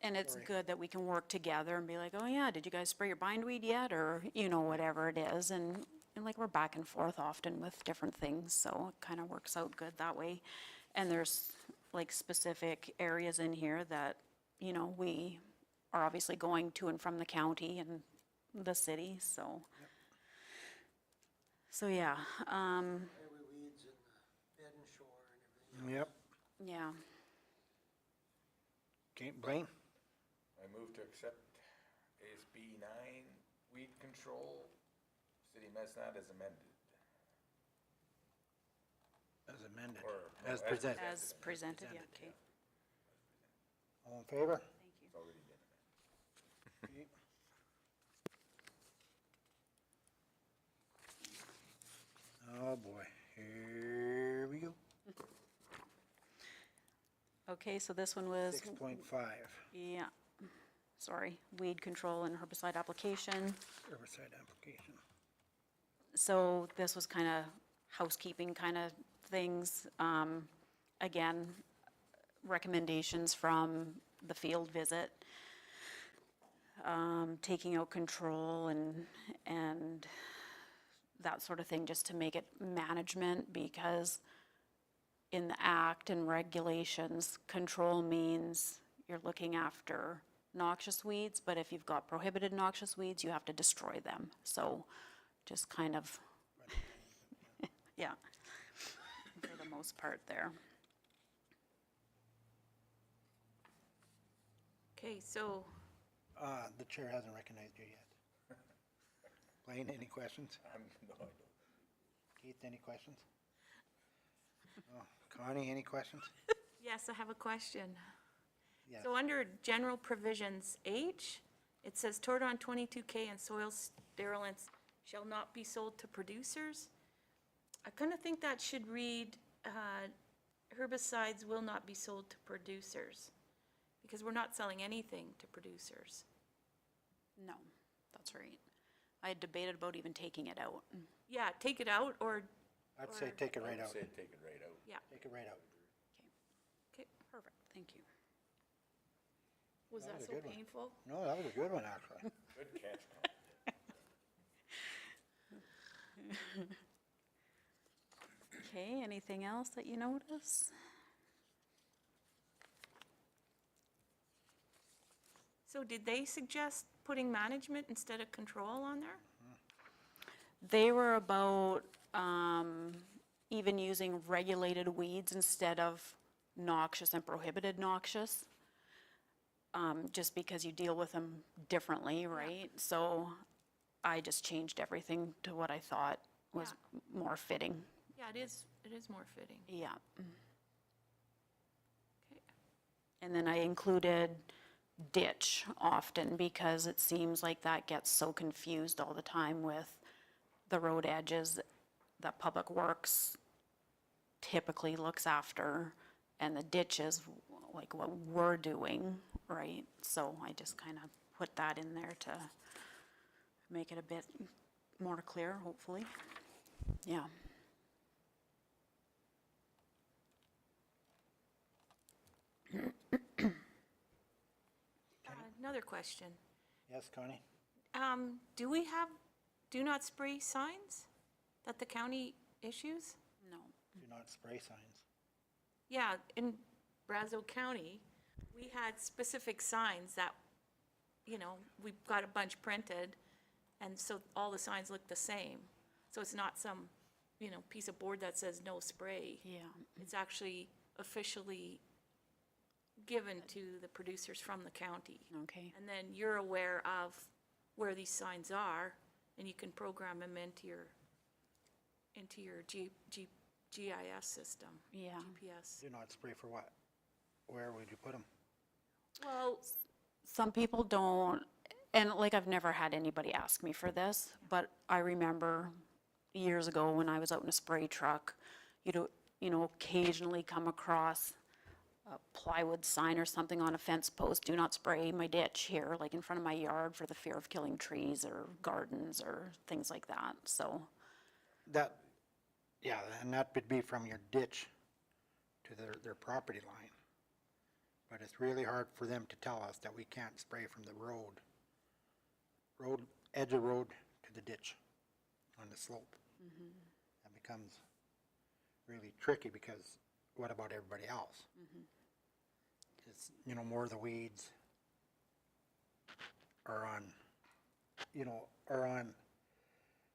S2: And it's good that we can work together and be like, oh yeah, did you guys spray your bindweed yet? Or, whatever it is. And like we're back and forth often with different things, so it kind of works out good that way. And there's like specific areas in here that, we are obviously going to and from the county and the city, so. So, yeah,
S4: weeds and the bed and shore and everything.
S1: Yep.
S2: yeah.
S1: Okay, Blaine?
S3: I move to accept ASB 9, weed control, City Mesnat as amended.
S1: As amended,
S3: Or, no,
S1: as presented.
S2: As presented, yeah, okay.
S1: All in favor?
S2: Thank you.
S3: It's already been amended.
S1: Oh, boy, here we go.
S2: Okay, so this one was,
S1: 6.5,
S2: yeah, sorry, weed control and herbicide application.
S1: herbicide application.
S2: So this was kind of housekeeping kind of things. Again, recommendations from the field visit, taking out control and that sort of thing, just to make it management, because in the act and regulations, control means you're looking after noxious weeds, but if you've got prohibited noxious weeds, you have to destroy them. So just kind of, yeah, for the most part there.
S6: Okay, so,
S1: The chair hasn't recognized you yet. Blaine, any questions?
S3: No, I don't.
S1: Keith, any questions? Oh, Connie, any questions?
S6: yes, I have a question.
S1: Yes.
S6: So under general provisions H, it says Tordon 22K and soil sterilants shall not be sold to producers. I kind of think that should read, herbicides will not be sold to producers, because we're not selling anything to producers.
S2: No, that's right. I had debated about even taking it out.
S6: Yeah, take it out, or,
S1: I'd say take it right out.
S3: Say take it right out.
S6: yeah,
S1: Take it right out.
S6: okay.
S2: Perfect, thank you.
S6: Was
S1: That
S6: that
S1: was a
S6: so
S1: good one.
S6: painful?
S1: No, that was a good one, actually.
S3: Good catch, Colin.
S2: Okay, anything else that you notice?
S6: So did they suggest putting management instead of control on there?
S2: They were about even using regulated weeds instead of noxious and prohibited noxious, just because you deal with them differently, right? So I just changed everything to what I thought was more fitting.
S6: Yeah, It is more fitting.
S2: Yeah.
S6: Okay.
S2: And then I included ditch often because it seems like that gets so confused all the time with the road edges that Public Works typically looks after, and the ditch is like what we're doing, right? So I just kind of put that in there to make it a bit more clear, hopefully. Yeah.
S6: Another question.
S1: Yes, Connie?
S6: Do we have do not spray signs that the county issues?
S2: No.
S1: Do not spray signs.
S6: Yeah, in Brazeau County, we had specific signs that, you know, we got a bunch printed, and so all the signs look the same. So it's not some, you know, piece of board that says no spray.
S2: Yeah.
S6: It's actually officially given to the producers from the county.
S2: Okay.
S6: And then you're aware of where these signs are, and you can program them into your GIS system.
S2: Yeah.
S6: GPS.
S1: Do not spray for what? Where would you put them?
S6: Well,
S2: Some people don't, and like I've never had anybody ask me for this, but I remember years ago when I was out in a spray truck, occasionally come across a plywood sign or something on a fence post, do not spray my ditch here, like in front of my yard for the fear of killing trees or gardens or things like that, so.
S1: That, yeah, and that would be from your ditch to their property line. But it's really hard for them to tell us that we can't spray from the road, edge of road to the ditch on the slope. That becomes really tricky because what about everybody else? It's, more of the weeds are on,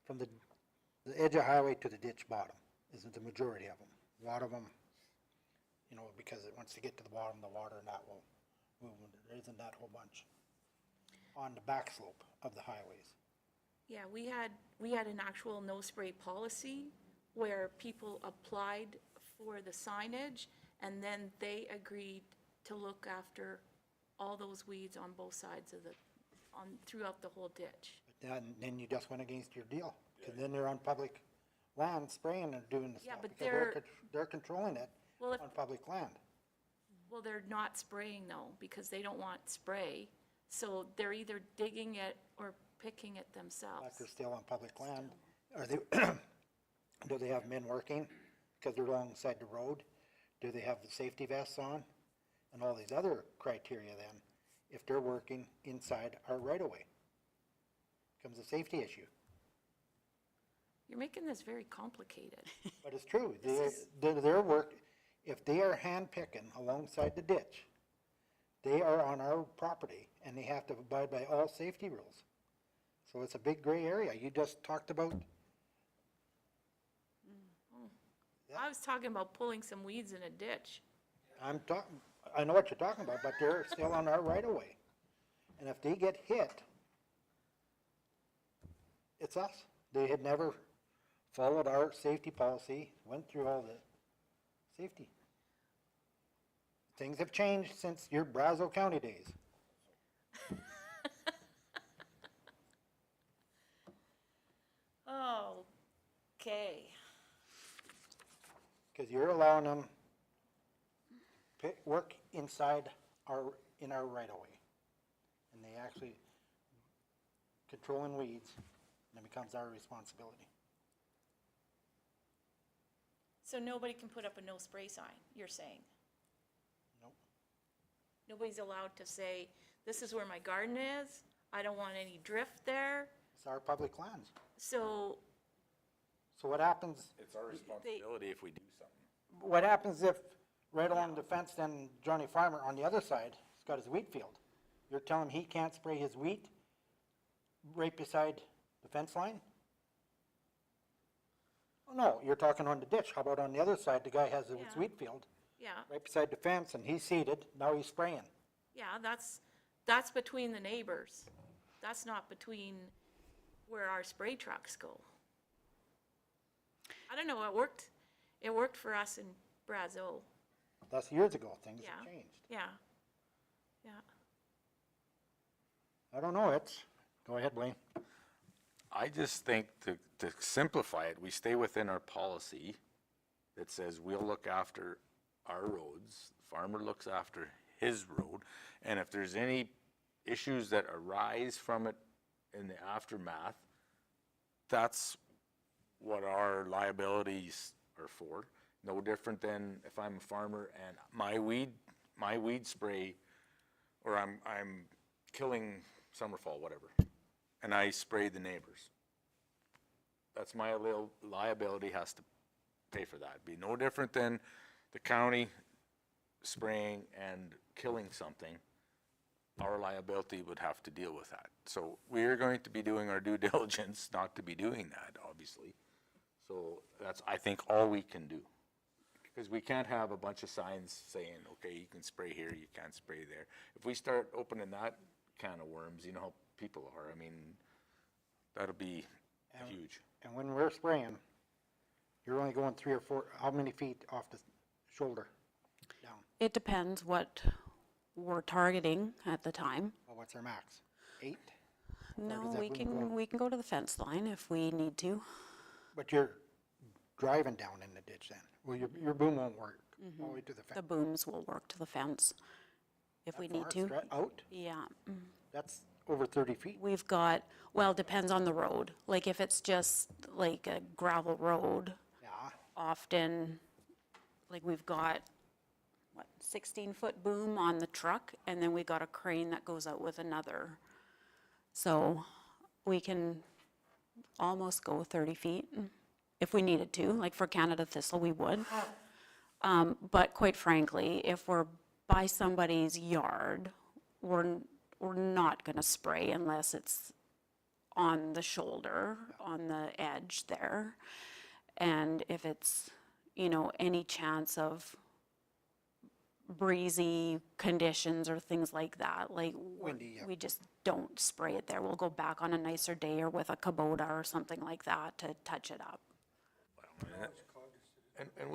S1: from the edge of highway to the ditch bottom isn't the majority of them. A lot of them, because it wants to get to the bottom, the water and that will move. There isn't that whole bunch on the back slope of the highways.
S6: yeah, we had an actual no spray policy where people applied for the signage, and then they agreed to look after all those weeds on both sides of throughout the whole ditch.
S1: But then you just went against your deal, because then they're on public land spraying and doing the
S6: Yeah,
S1: stuff.
S6: but
S1: Because they're controlling it
S6: Well, if-
S1: on public land.
S6: Well, they're not spraying though, because they don't want spray, so they're either digging it or picking it
S1: Like
S6: themselves.
S1: they're still on public land. Are they, do they have men working because they're alongside the road? Do they have the safety vests on? And all these other criteria then, if they're working inside our right-of-way? Becomes a safety issue.
S6: You're making this very complicated.
S1: But it's true, their work, if they are hand picking alongside the ditch, they are on our property and they have to abide by all safety rules. So it's a big gray area. You just talked about,
S6: I was talking about pulling some weeds in a ditch.
S1: I know what you're talking about, but they're still on our right of way. And if they get hit, it's us. They had never followed our safety policy, went through all the safety. Things have changed since your Brazeau County days.
S6: Okay.
S1: Because you're allowing them work inside in our right of way. And they actually controlling weeds, and it becomes our responsibility.
S6: So nobody can put up a no spray sign, you're saying?
S1: Nope.
S6: Nobody's allowed to say, this is where my garden is, I don't want any drift there,
S1: It's our public lands.
S6: so,
S1: So what happens?
S3: It's our responsibility if we do something.
S1: What happens if right along the fence, then Johnny Farmer on the other side, he's got his wheat field? You're telling him he can't spray his wheat right beside the fence line? Oh, no, you're talking on the ditch. How about on the other side, the guy has his
S6: Yeah.
S1: wheat field
S6: yeah,
S1: right beside the fence and he's seeded, now he's spraying.
S6: yeah, that's between the neighbors. That's not between where our spray trucks go. I don't know, It worked for us in Brazeau.
S1: That's years ago, things have
S6: Yeah.
S1: changed.
S6: Yeah. Yeah.
S1: I don't know, go ahead, Blaine.
S3: I just think to simplify it, we stay within our policy that says we'll look after our roads, the farmer looks after his road, and if there's any issues that arise from it in the aftermath, that's what our liabilities are for. No different than if I'm a farmer and my weed spray, or I'm killing summerfall, whatever, and I spray the neighbors. That's my liability, has to pay for that. Be no different than the county spraying and killing something. Our liability would have to deal with that. So we're going to be doing our due diligence not to be doing that, obviously. So that's, I think, all we can do. Because we can't have a bunch of signs saying, okay, you can spray here, you can't spray there. If we start opening that can of worms, you know how people are, I mean, that'll be huge.
S1: And when we're spraying, you're only going 3 or 4, how many feet off the shoulder down?
S2: It depends what we're targeting at the time.
S1: Well, what's our max? 8?
S2: No,
S1: does that boom go?
S2: we can go to the fence line if we need to.
S1: But you're driving down in the ditch then? Well, your boom won't work all the way to the
S2: The
S1: fence?
S2: booms will work to the fence if we need to.
S1: Out?
S2: Yeah.
S1: That's over 30 feet.
S2: We've got, well, depends on the road. Like if it's just like a gravel road,
S1: Yeah,
S2: often, like we've got, what, 16-foot boom on the truck, and then we got a crane that goes out with another. So we can almost go 30 feet if we needed to, like for Canada Thistle, we would. But quite frankly, if we're by somebody's yard, we're not gonna spray unless it's on the shoulder, on the edge there. And if it's, any chance of breezy conditions or things like that, like
S1: Windy, yeah.
S2: we just don't spray it there. We'll go back on a nicer day or with a Kubota or something like that to touch it up.
S3: And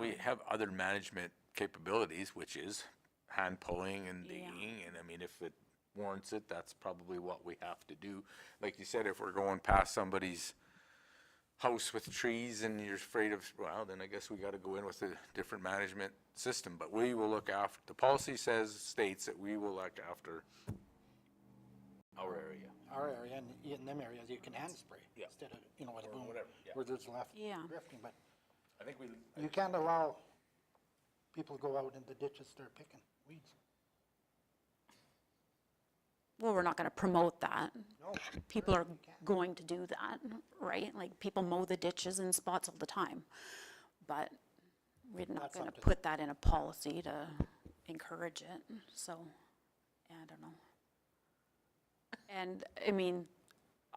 S3: we have other management capabilities, which is hand pulling and digging, and I mean, if it warrants it, that's probably what we have to do. Like you said, if we're going past somebody's house with trees and you're afraid of, well, then I guess we gotta go in with a different management system, but we will look after, the policy states that we will look after our area.
S1: our area, and in them areas, you can hand spray
S3: Yeah.
S1: instead of, with a
S3: Or
S1: boom,
S3: whatever, yeah.
S1: where there's left
S2: Yeah.
S1: drifting, but
S3: I think we,
S1: you can't allow people to go out in the ditches, start picking weeds.
S2: Well, we're not gonna promote that.
S1: No.
S2: People are going to do that, right? Like, people mow the ditches in spots all the time. But we're not
S1: That's
S2: gonna
S1: up to
S2: put that in a policy to encourage it, so, yeah, I don't know. And, I mean,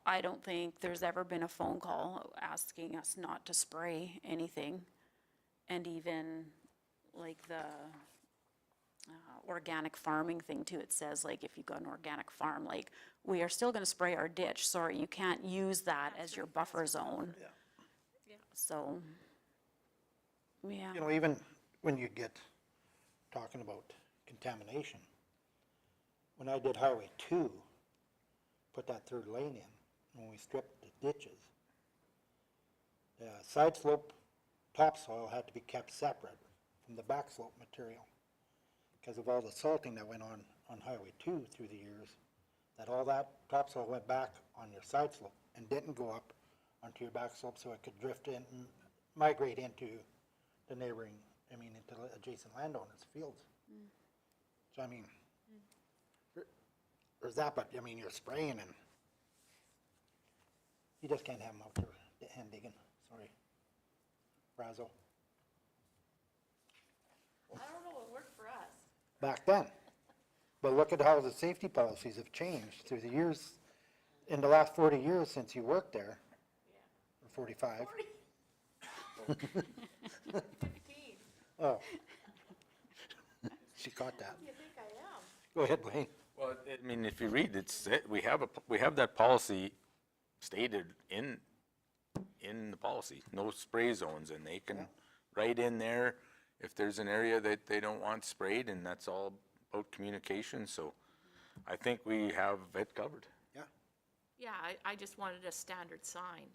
S2: I don't think there's ever been a phone call asking us not to spray anything. And even, like, the organic farming thing too, it says, like, if you've got an organic farm, like, we are still gonna spray our ditch, sorry, you can't use that as your buffer zone.
S6: Yeah.
S2: So, yeah.
S1: Even when you get talking about contamination, when I did Highway 2, put that third lane in, when we stripped the ditches, the side slope topsoil had to be kept separate from the back slope material because of all the salting that went on Highway 2 through the years, that all that topsoil went back on your side slope and didn't go up onto your back slope so it could drift in and migrate into the neighboring, into the adjacent landowners' fields. So, there's that, but, you're spraying and you just can't have them out there hand digging, sorry. Brazo.
S6: Well, I don't know, it worked for us.
S1: Back then. But look at how the safety policies have changed through the years, in the last 40 years since you worked there, or 45.
S6: 15.
S1: Oh. She caught that.
S6: You think I am?
S1: Go ahead, Wayne.
S3: well, if you read, we have that policy stated in the policy, no spray zones, and right in there if there's an area that they don't want sprayed, and that's all about communication, so I think we have it covered.
S1: Yeah,
S6: Yeah, I just wanted a standard sign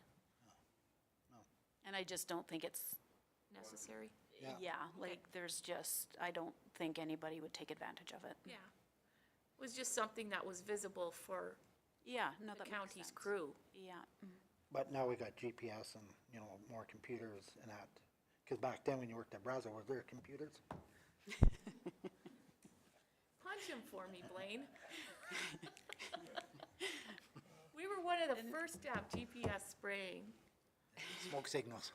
S2: And I just don't think it's,
S6: necessary.
S1: Yeah.
S2: yeah, like, there's just, I don't think anybody would take advantage of it.
S6: Yeah. It was just something that was visible for
S2: Yeah, no,
S6: the
S2: that makes
S6: county's
S2: sense.
S6: crew.
S2: Yeah,
S1: but now we got GPS and, you know, more computers and that. Cause back then when you worked at Brazo, was there computers?
S6: Punch him for me, Blaine. We were one of the first to have GPS spraying.
S1: Smoke signals.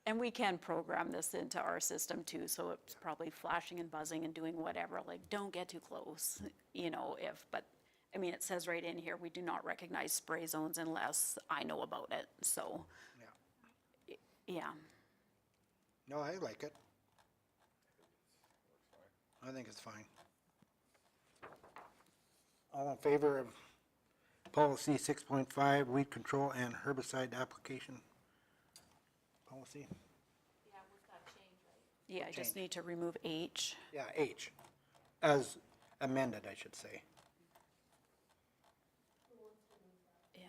S2: and we can program this into our system too, so it's probably flashing and buzzing and doing whatever, like, don't get too close, you know, but, I mean, it says right in here, we do not recognize spray zones unless I know about it, so,
S1: Yeah.
S2: yeah.
S1: No, I like it. I think it's fine. All in favor of policy 6.5, weed control and herbicide application policy?
S6: Yeah, with that change, right?
S2: Yeah, I just
S1: Change.
S2: need to remove H.
S1: Yeah, H, as amended, I should say.
S2: Yeah.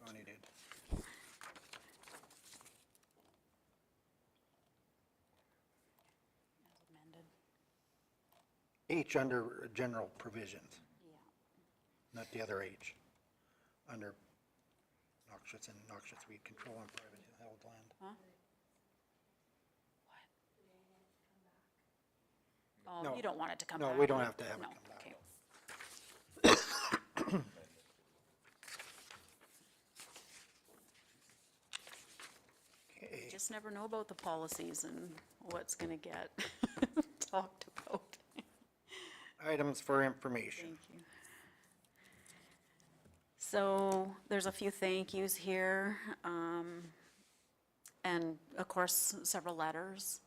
S1: Ronnie did.
S2: As amended.
S1: H under general provisions,
S2: Yeah.
S1: not the other H. Under noxious and noxious weed control on private held land.
S2: Huh?
S1: No.
S2: Oh, you don't want it to come
S1: No,
S2: back?
S1: we don't have to have it
S2: No,
S1: come back.
S2: okay.
S1: Okay,
S2: Just never know about the policies and what's gonna get talked about.
S1: items for information.
S2: Thank you. So there's a few thank yous here, and of course, several letters.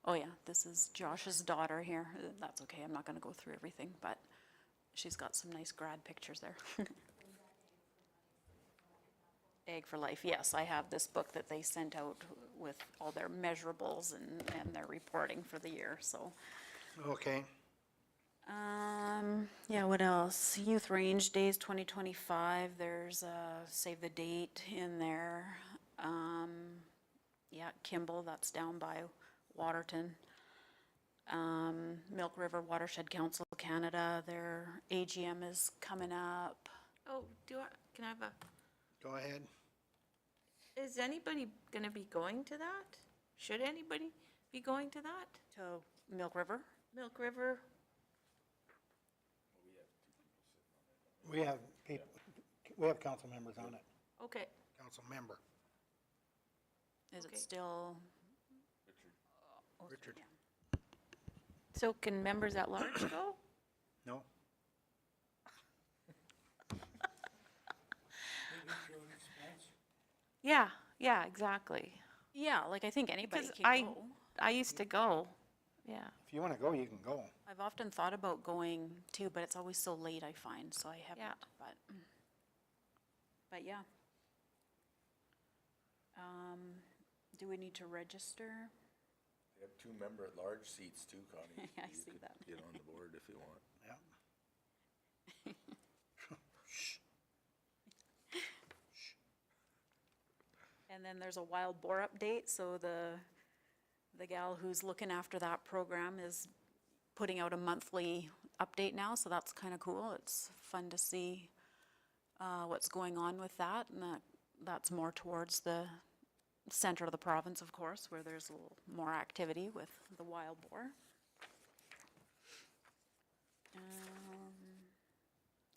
S2: Oh yeah, this is Josh's daughter here. That's okay, I'm not gonna go through everything, but she's got some nice grad pictures there. Egg for Life, yes, I have this book that they sent out with all their measurables and their reporting for the year, so.
S1: Okay,
S2: Yeah, what else? Youth Range Days 2025, there's a save the date in there. Yeah, Kimball, that's down by Waterton. Milk River Watershed Council Canada, their AGM is coming up.
S6: Oh, can I have
S1: go ahead.
S6: is anybody gonna be going to that? Should anybody be going to that?
S2: To Milk River?
S6: Milk River?
S1: We have people, we have council members on it,
S6: Okay,
S1: council member,
S2: Is it
S6: Okay.
S2: still?
S1: Richard.
S2: Yeah.
S6: so can members at large go?
S1: No?
S6: Yeah, exactly.
S2: Yeah, like I think anybody
S6: Because
S2: can go.
S6: I used to go, yeah.
S1: If you wanna go, you can go.
S2: I've often thought about going too, but it's always so late, I find, so I haven't,
S6: Yeah.
S2: but yeah. Do we need to register?
S3: They have 2 member at large seats too, Connie.
S2: I
S3: You
S2: see
S3: could
S2: that.
S3: Get on the board if you want.
S1: Yeah. Shh.
S2: And then there's a wild boar update, so the gal who's looking after that program is putting out a monthly update now, so that's kind of cool. It's fun to see what's going on with that, and that's more towards the center of the province, of course, where there's a little more activity with the wild boar.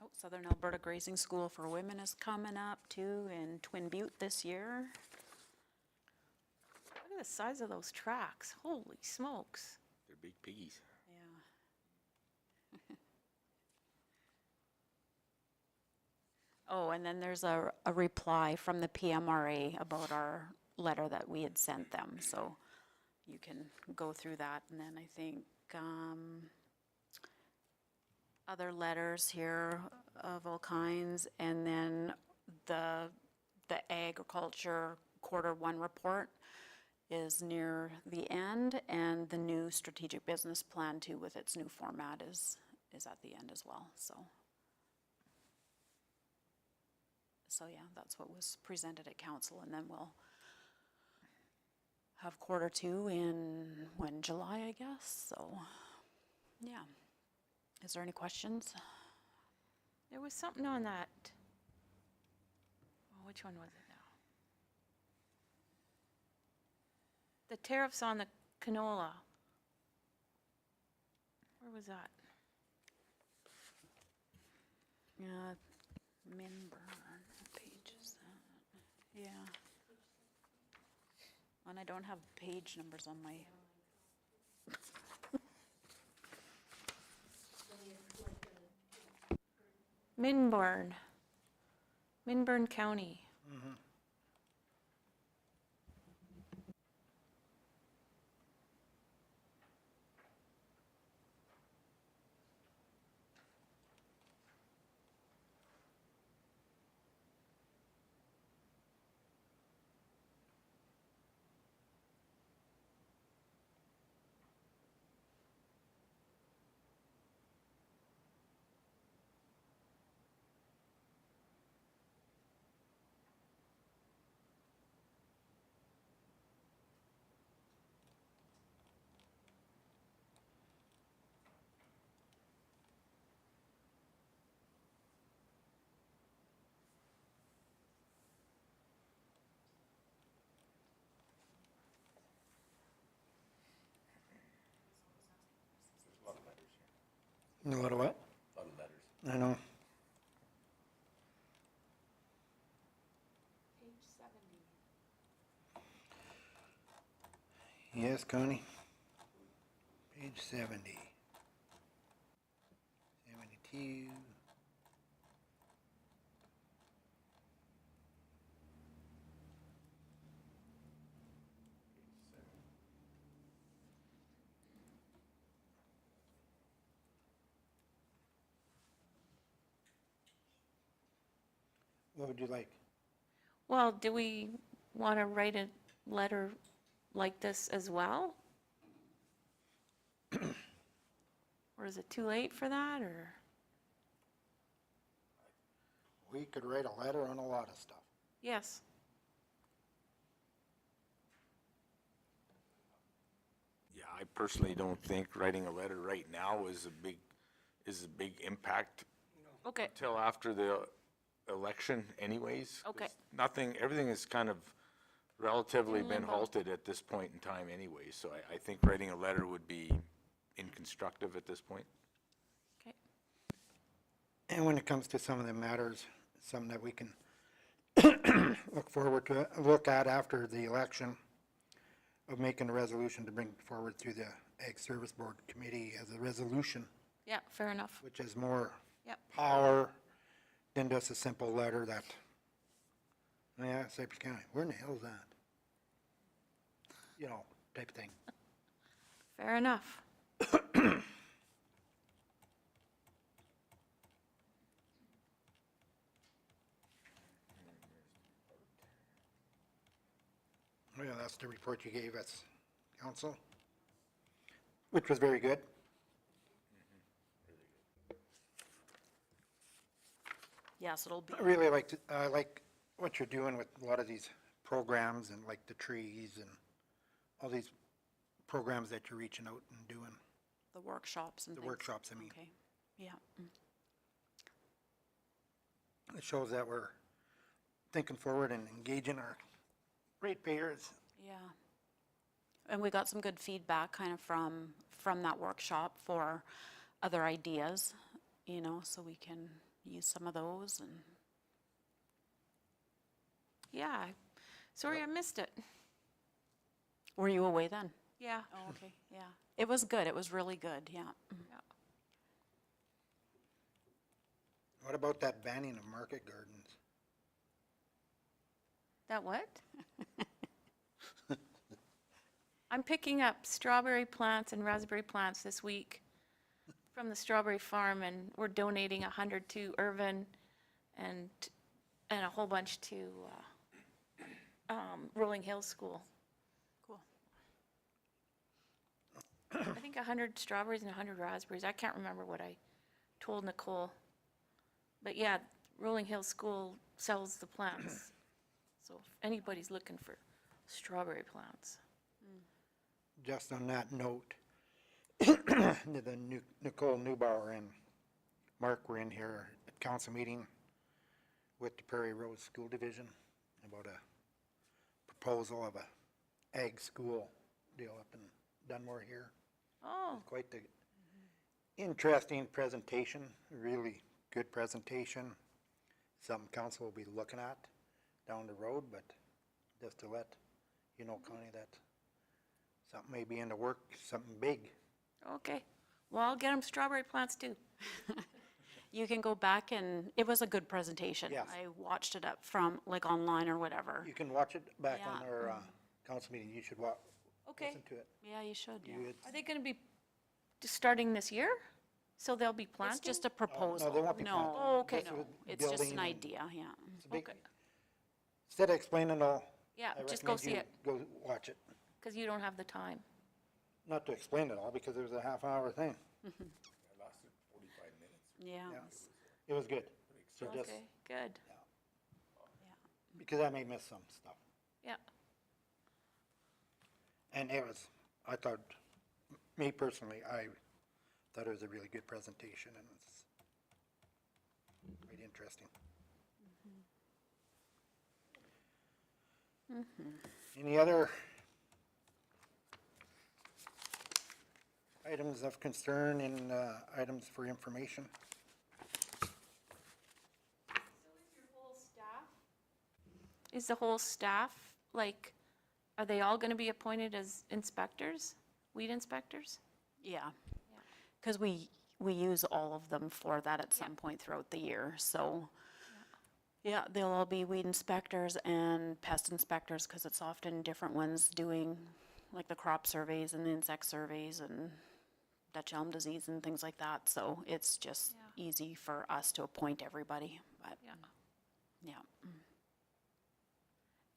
S2: Oh, Southern Alberta Grazing School for Women is coming up too in Twin Butte this year.
S6: Look at the size of those tracks, holy smokes.
S3: They're big piggies.
S2: Yeah. Oh, and then there's a reply from the PMRA about our letter that we had sent them, so you can go through that. And then I think, other letters here of all kinds, and then the the agriculture quarter 1 report is near the end, and the new strategic business plan too, with its new format, is at the end as well, so. So yeah, that's what was presented at council, and then we'll have quarter 2 in, July, I guess, so, yeah. Is there any questions?
S6: There was something on that. Oh, which one was it now? The tariffs on the canola. Where was that?
S2: Minburn, what page is that? Yeah. And I don't have page numbers on my.
S6: Minburn County.
S1: A lot of what?
S3: A lot of letters.
S1: I know.
S6: Page 70.
S1: Yes, Connie. Page 70. 72. What would you like?
S6: Well, do we want to write a letter like this as well? Or is it too late for that, or?
S1: We could write a letter on a lot of stuff.
S6: Yes.
S3: Yeah, I personally don't think writing a letter right now is a big impact
S6: Okay.
S3: till after the election anyways. 'Cause
S6: Okay.
S3: everything has kind of relatively
S6: In
S3: been
S6: limbo.
S3: halted at this point in time anyway, so I think writing a letter would be inconstructive at this point.
S6: Okay.
S1: And when it comes to some of the matters, something that we can look at after the election, of making a resolution to bring forward through the Ag Service Board Committee as a resolution,
S6: Yeah, fair enough.
S1: which has more
S6: Yep.
S1: power than just a simple letter that, yeah, Cypress County, where in the hell is that? You know, type of thing.
S6: Fair enough.
S1: Well, that's the report you gave us, council, which was very good.
S2: Yes, it'll be,
S1: I really I like what you're doing with a lot of these programs and like the trees and all these programs that you're reaching out and doing,
S2: the workshops and
S1: the
S2: things.
S1: workshops, I mean.
S2: Okay, yeah.
S1: It shows that we're thinking forward and engaging our ratepayers.
S2: Yeah. And we got some good feedback kind of from that workshop for other ideas, so we can use some of those and.
S6: Yeah. Sorry I missed it.
S2: Were you away then?
S6: Yeah.
S2: Oh, okay, yeah. It was good, it was really good, yeah.
S6: Yeah.
S1: What about that banning of market gardens?
S6: That what? I'm picking up strawberry plants and raspberry plants this week from the strawberry farm, and we're donating 100 to Irvin and a whole bunch to Rolling Hills School.
S2: Cool.
S6: I think 100 strawberries and 100 raspberries. I can't remember what I told Nicole. But yeah, Rolling Hills School sells the plants. So if anybody's looking for strawberry plants.
S1: Just on that note, Nicole Neubauer and Mark were in here at council meeting with the Prairie Road School Division about a proposal of a ag school deal up in Dunmore here.
S6: Oh,
S1: Quite the interesting presentation, really good presentation. Something council will be looking at down the road, but just to let you know, Connie, that something may be in the work, something big.
S6: okay. Well, I'll get them strawberry plants too.
S2: You can go back and, it was a good presentation.
S1: Yes.
S2: I watched it up from, like, online or whatever.
S1: You can watch it back on
S2: Yeah.
S1: our council meeting. You should
S6: Okay.
S1: listen to it.
S2: Yeah, you should, yeah.
S1: You-
S6: Are they gonna be just starting this year? So they'll be planting?
S2: It's just a proposal.
S1: they won't be planted.
S6: Oh, okay.
S1: This is
S2: It's just
S1: building
S2: an
S1: and
S2: idea, yeah.
S1: it's a big-
S6: Okay.
S1: Instead of explaining all,
S6: Yeah,
S1: I
S6: just go
S1: recommend
S6: see
S1: you
S6: it,
S1: go watch it.
S6: because you don't have the time.
S1: Not to explain it all, because it was a half-hour thing.
S2: Yeah.
S1: Yeah. It was good. So just,
S6: Okay, good.
S1: because I may miss some stuff.
S6: Yeah.
S1: And it was, I thought, me personally, I thought it was a really good presentation and it's quite interesting. Any other items of concern and items for information?
S6: Is the whole staff, like, are they all gonna be appointed as inspectors, weed inspectors?
S2: Yeah. Because we use all of them for that at some point throughout the year, so. Yeah, they'll all be weed inspectors and pest inspectors, because it's often different ones doing, like, the crop surveys and the insect surveys and Dutch elm disease and things like that, so it's just
S6: Yeah.
S2: easy for us to appoint everybody, but,
S6: Yeah.
S2: yeah.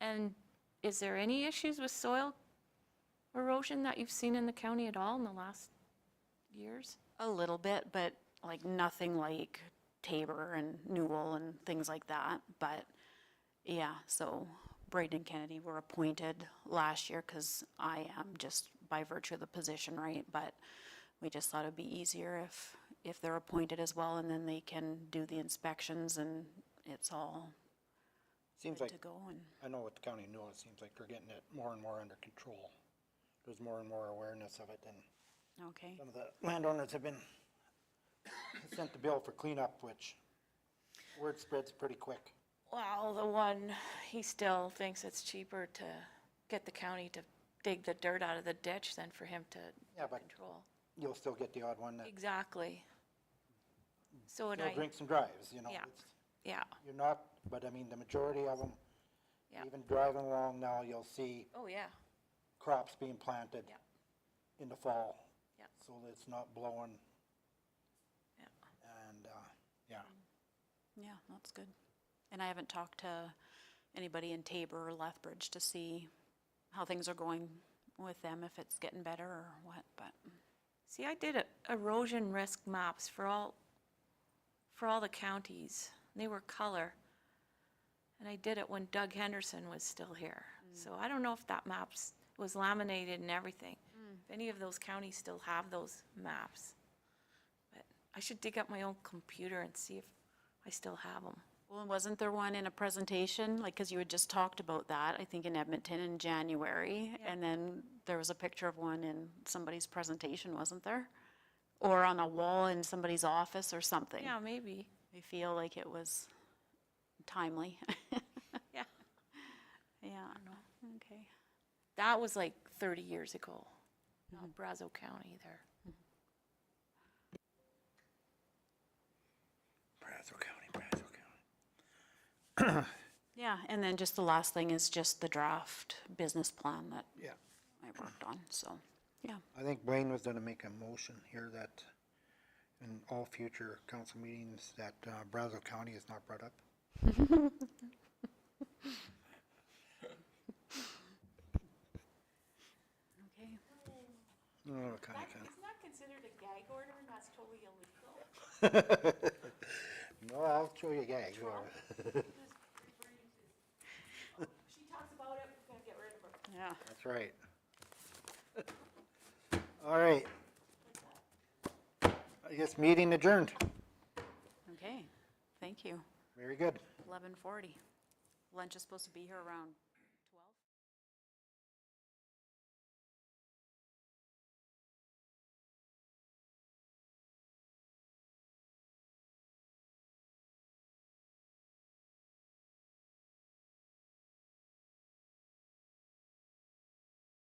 S6: And is there any issues with soil erosion that you've seen in the county at all in the last years?
S2: A little bit, but like nothing like Tabor and Newell and things like that. But yeah, so Braden and Kennedy were appointed last year because I am just by virtue of the position, right? But we just thought it'd be easier if they're appointed as well, and then they can do the inspections and it's all
S1: Seems
S2: good
S1: like,
S2: to go. And
S1: I know what the county knew, it seems like they're getting it more and more under control. There's more and more awareness of it, and
S2: okay,
S1: some of the landowners have been sent the bill for cleanup, which word spreads pretty quick.
S6: Well, the one, he still thinks it's cheaper to get the county to dig the dirt out of the ditch than for him to
S1: Yeah, but
S6: control.
S1: you'll still get the odd one that
S6: Exactly. So when
S1: still
S6: I,
S1: drinks and drives, you know.
S6: Yeah.
S1: It's-
S6: yeah,
S1: You're not, but I mean, the majority of them,
S6: Yeah.
S1: even driving along now, you'll see
S6: oh, yeah,
S1: crops being planted
S6: Yeah.
S1: in the fall.
S6: Yeah.
S1: So that it's not blowing,
S6: yeah.
S1: and, yeah.
S2: yeah, that's good. And I haven't talked to anybody in Tabor or Lethbridge to see how things are going with them, if it's getting better or what, but.
S6: See, I did erosion risk maps for all the counties. They were color. And I did it when Doug Henderson was still here. So I don't know if that maps was laminated and everything. If any of those counties still have those maps. But I should dig up my own computer and see if I still have them.
S2: Well, wasn't there one in a presentation, like, because you had just talked about that, I think in Edmonton in January,
S6: Yeah.
S2: and then there was a picture of one in somebody's presentation, wasn't there? Or on a wall in somebody's office or something.
S6: Yeah, maybe.
S2: I feel like it was timely.
S6: Yeah.
S2: Yeah, okay.
S6: That was like 30 years ago. Brazo County there.
S1: Brazo County, Brazo County.
S2: Yeah, and then just the last thing is just the draft business plan that
S1: Yeah.
S2: I worked on, so, yeah.
S1: I think Blaine was gonna make a motion here that in all future council meetings that Brazo County is not brought up. Oh, kinda.
S6: Isn't that considered a gag order and that's totally illegal?
S1: No, I'll show you a gag.
S6: She talks about it, we're gonna get rid of her.
S2: Yeah.
S1: That's right. All right. I guess meeting adjourned.
S2: Okay, thank you.
S1: Very good.
S2: 11:40. Lunch is supposed to be here around